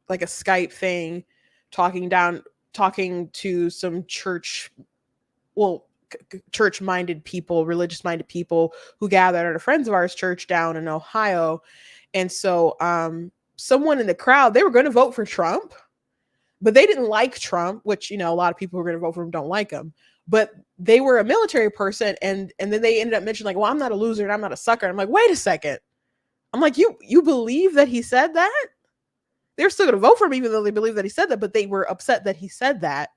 like a Skype thing, talking to some church-minded people, religious-minded people who gathered at a friends of ours church down in Ohio. And so someone in the crowd, they were going to vote for Trump, but they didn't like Trump, which, you know, a lot of people who are going to vote for him don't like him. But they were a military person, and then they ended up mentioning like, well, I'm not a loser and I'm not a sucker. I'm like, wait a second. I'm like, you believe that he said that? They're still going to vote for him even though they believe that he said that, but they were upset that he said that.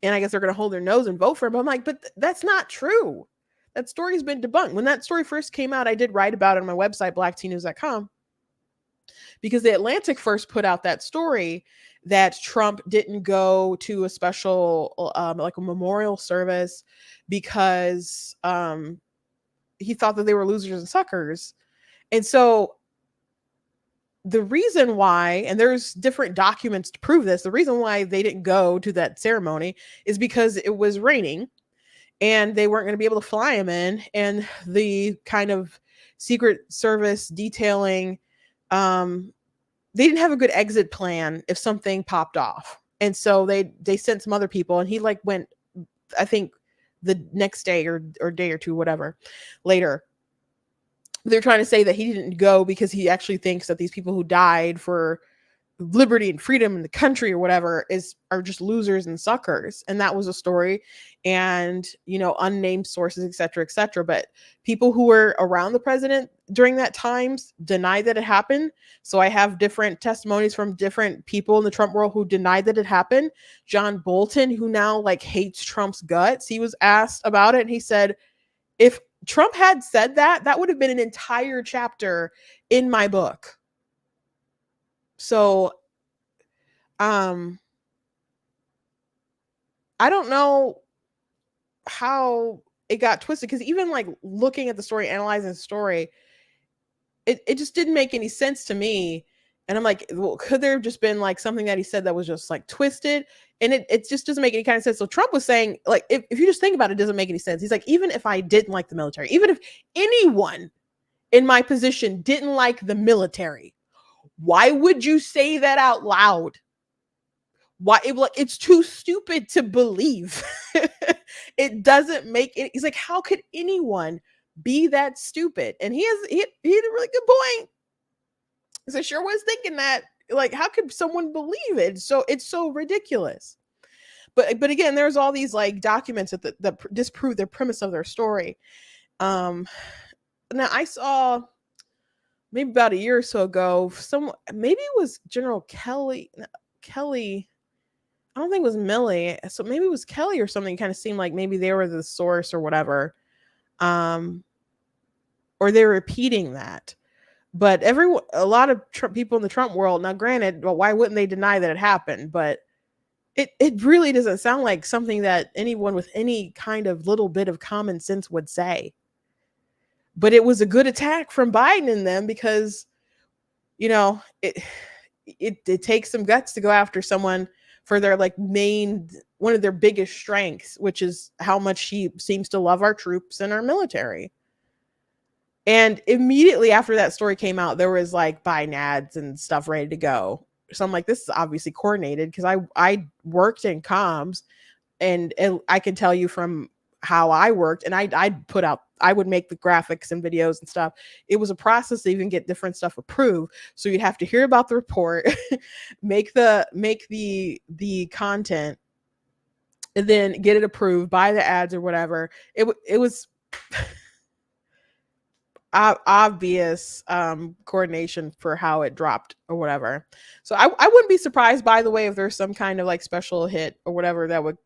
And I guess they're going to hold their nose and vote for him. I'm like, but that's not true. That story's been debunked. When that story first came out, I did write about it on my website, blacktnews.com, because the Atlantic first put out that story that Trump didn't go to a special, like a memorial service because he thought that they were losers and suckers. And so the reason why, and there's different documents to prove this, the reason why they didn't go to that ceremony is because it was raining and they weren't going to be able to fly him in. And the kind of Secret Service detailing, they didn't have a good exit plan if something popped off. And so they sent some other people, and he like went, I think the next day or day or two, whatever, later. They're trying to say that he didn't go because he actually thinks that these people who died for liberty and freedom in the country or whatever are just losers and suckers. And that was a story, and, you know, unnamed sources, et cetera, but people who were around the president during that times denied that it happened. So I have different testimonies from different people in the Trump world who denied that it happened. John Bolton, who now like hates Trump's guts, he was asked about it and he said, if Trump had said that, that would have been an entire chapter in my book. So, I don't know how it got twisted, because even like looking at the story, analyzing the story, it just didn't make any sense to me. And I'm like, well, could there have just been like something that he said that was just like twisted? And it just doesn't make any kind of sense. So Trump was saying, like, if you just think about it, it doesn't make any sense. He's like, even if I didn't like the military, even if anyone in my position didn't like the military, why would you say that out loud? Why? It's too stupid to believe. It doesn't make it. He's like, how could anyone be that stupid? And he had a really good point. So I sure was thinking that, like, how could someone believe it? So it's so ridiculous. But again, there's all these like documents that disprove their premise of their story. Now I saw maybe about a year or so ago, maybe it was General Kelly. I don't think it was Milley. So maybe it was Kelly or something. Kind of seemed like maybe they were the source or whatever. Or they're repeating that. But a lot of people in the Trump world, now granted, well, why wouldn't they deny that it happened? But it really doesn't sound like something that anyone with any kind of little bit of common sense would say. But it was a good attack from Biden and them, because, you know, it takes some guts to go after someone for their like one of their biggest strengths, which is how much he seems to love our troops and our military. And immediately after that story came out, there was like Biden ads and stuff ready to go. So I'm like, this is obviously coordinated, because I worked in comms, and I can tell you from how I worked, and I would make the graphics and videos and stuff. It was a process to even get different stuff approved. So you'd have to hear about the report, make the content, and then get it approved, buy the ads or whatever. It was obvious coordination for how it dropped or whatever. So I wouldn't be surprised, by the way, if there's some kind of like special hit or whatever that would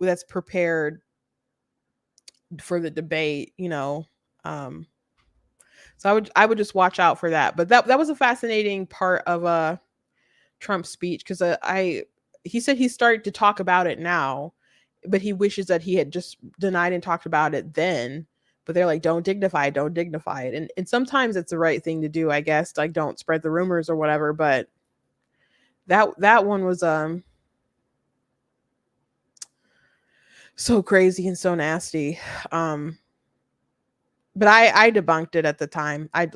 that's prepared for the debate, you know. So I would just watch out for that. But that was a fascinating part of Trump's speech, because he said he started to talk about it now, but he wishes that he had just denied and talked about it then. But they're like, don't dignify it. And sometimes it's the right thing to do, I guess. Like, don't spread the rumors or whatever. But that one was so crazy and so nasty. But I debunked it at the time. I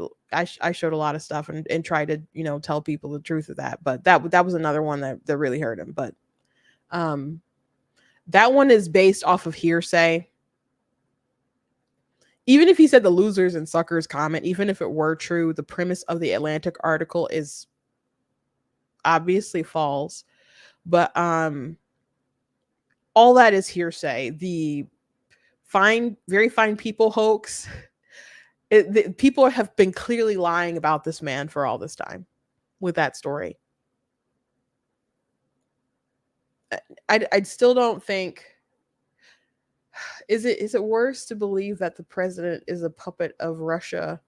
showed a lot of stuff and tried to, you know, tell people the truth of that. But that was another one that really hurt him. But that one is based off of hearsay. Even if he said the losers and suckers comment, even if it were true, the premise of the Atlantic article is obviously false. But all that is hearsay. The very fine people hoax. People have been clearly lying about this man for all this time with that story. I still don't think. Is it worse to believe that the president is a puppet of Russia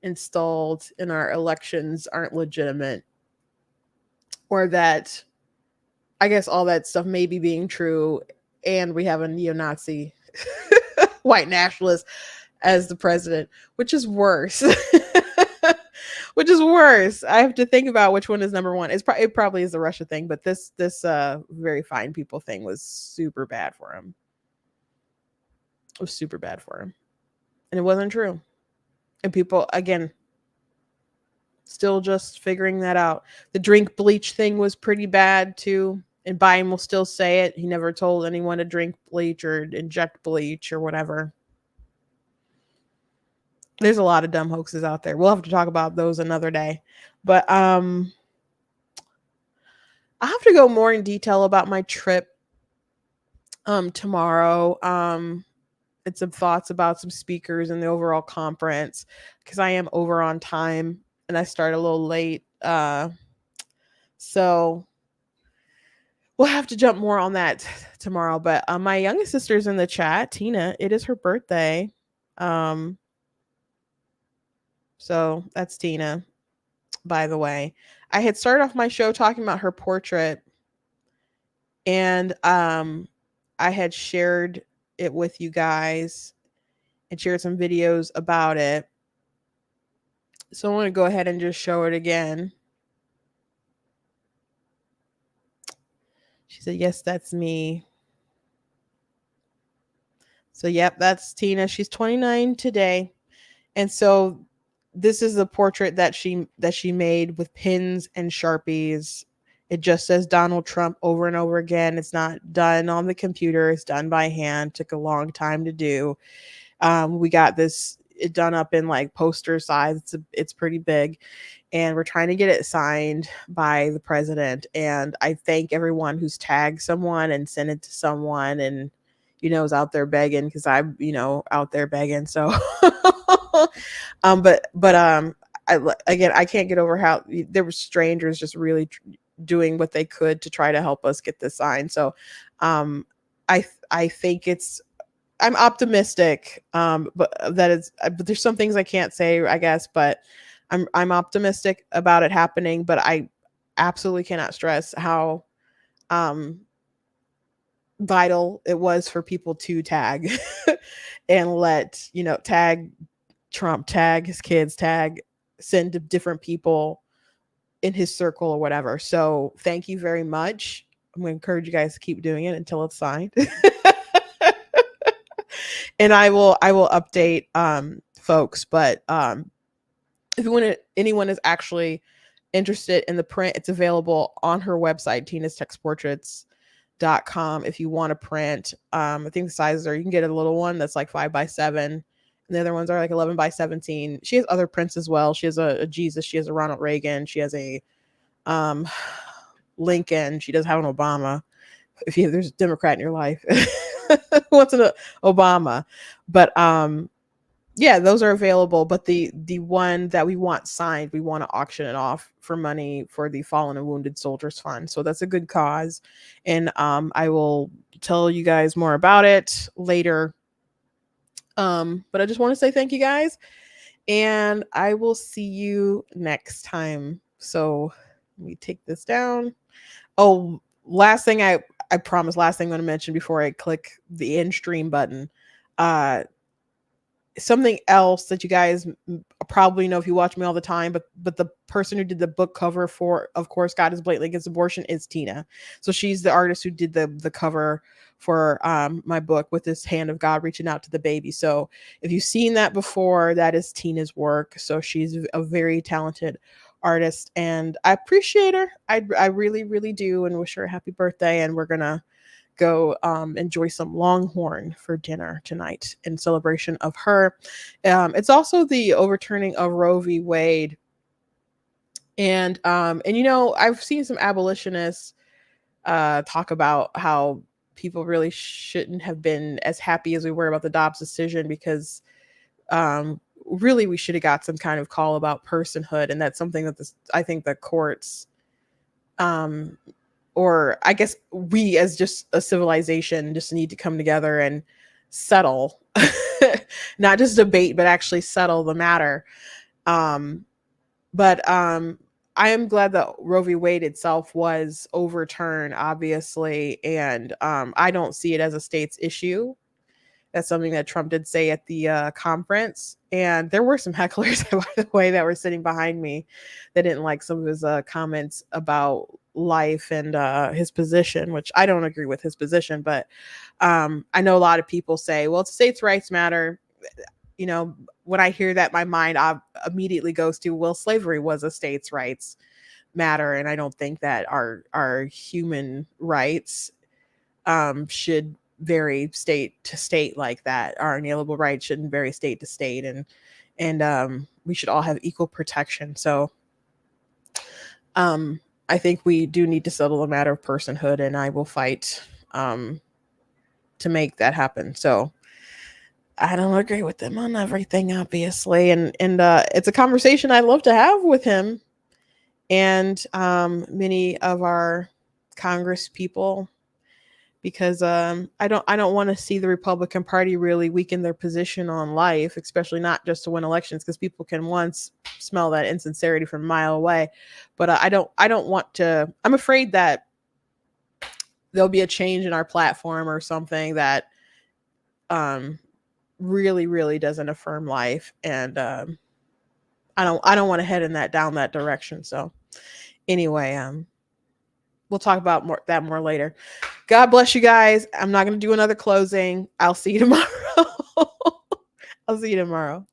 installed and our elections aren't legitimate, or that, I guess, all that stuff may be being true and we have a neo-Nazi white nationalist as the president, which is worse? Which is worse? I have to think about which one is number one. It probably is the Russia thing, but this very fine people thing was super bad for him. It was super bad for him, and it wasn't true. And people, again, still just figuring that out. The drink bleach thing was pretty bad too, and Biden will still say it. He never told anyone to drink bleach or inject bleach or whatever. There's a lot of dumb hoaxes out there. We'll have to talk about those another day. But I have to go more in detail about my trip tomorrow. And some thoughts about some speakers and the overall conference, because I am over on time and I start a little late. So we'll have to jump more on that tomorrow. But my youngest sister's in the chat, Tina. It is her birthday. So that's Tina, by the way. I had started off my show talking about her portrait, and I had shared it with you guys and shared some videos about it. So I want to go ahead and just show it again. She said, yes, that's me. So, yep, that's Tina. She's 29 today. And so this is the portrait that she made with pins and Sharpies. It just says Donald Trump over and over again. It's not done on the computer. It's done by hand. Took a long time to do. We got this done up in like poster size. It's pretty big. And we're trying to get it signed by the president. And I thank everyone who's tagged someone and sent it to someone and, you know, is out there begging, because I'm, you know, out there begging. So, I can't get over how there were strangers just really doing what they could to try to help us get this signed. So, I think I'm optimistic, but there's some things I can't say, I guess, but I'm optimistic about it happening. But I absolutely cannot stress how vital it was for people to tag and let, you know, tag Trump, tag his kids, send to different people in his circle or whatever. So thank you very much. I'm going to encourage you guys to keep doing it until it's signed. And I will update folks. But if anyone is actually interested in the print, it's available on her website, tinastextportraits.com. If you want to print, I think the sizes are, you can get a little one that's like 5x7, and the other ones are like 11x17. She has other prints as well. She has a Jesus, she has a Ronald Reagan, she has a Lincoln, she does have an Obama, if there's a Democrat in your life who wants an Obama. But yeah, those are available. But the one that we want signed, we want to auction it off for money for the Fallen and Wounded Soldiers Fund. So that's a good cause, and I will tell you guys more about it later. But I just want to say thank you guys, and I will see you next time. So let me take this down. Oh, last thing I promise, last thing I'm going to mention before I click the end stream button. Something else that you guys probably know if you watch me all the time, but the person who did the book cover for Of Course God Is Blatantly Against Abortion is Tina. So she's the artist who did the cover for my book, with this hand of God reaching out to the baby. So if you've seen that before, that is Tina's work. So she's a very talented artist, and I appreciate her. I really, really do, and wish her a happy birthday. And we're gonna go enjoy some Longhorn for dinner tonight in celebration of her. It's also the overturning of Roe v. Wade, and you know, I've seen some abolitionists talk about how people really shouldn't have been as happy as we were about the Dobbs decision, because really we should have got some kind of call about personhood, and that's something that I think the courts or I guess we as just a civilization just need to come together and settle, not just debate, but actually settle the matter. But I am glad that Roe v. Wade itself was overturned, obviously, and I don't see it as a state's issue. That's something that Trump did say at the conference. And there were some hecklers, by the way, that were sitting behind me that didn't like some of his comments about life and his position, which I don't agree with his position. But I know a lot of people say, well, it's states' rights matter. You know, when I hear that, my mind immediately goes to, well, slavery was a states' rights matter. And I don't think that our human rights should vary state to state like that. Our inalienable rights shouldn't vary state to state, and we should all have equal protection. So I think we do need to settle the matter of personhood, and I will fight to make that happen. So I don't agree with them on everything, obviously, and it's a conversation I love to have with him and many of our Congress people, because I don't want to see the Republican Party really weaken their position on life, especially not just to win elections, because people can once smell that insincerity from a mile away. But I don't want to. I'm afraid that there'll be a change in our platform or something that really, really doesn't affirm life, and I don't want to head in down that direction. So anyway, we'll talk about that more later. God bless you guys. I'm not going to do another closing. I'll see you tomorrow. I'll see you tomorrow.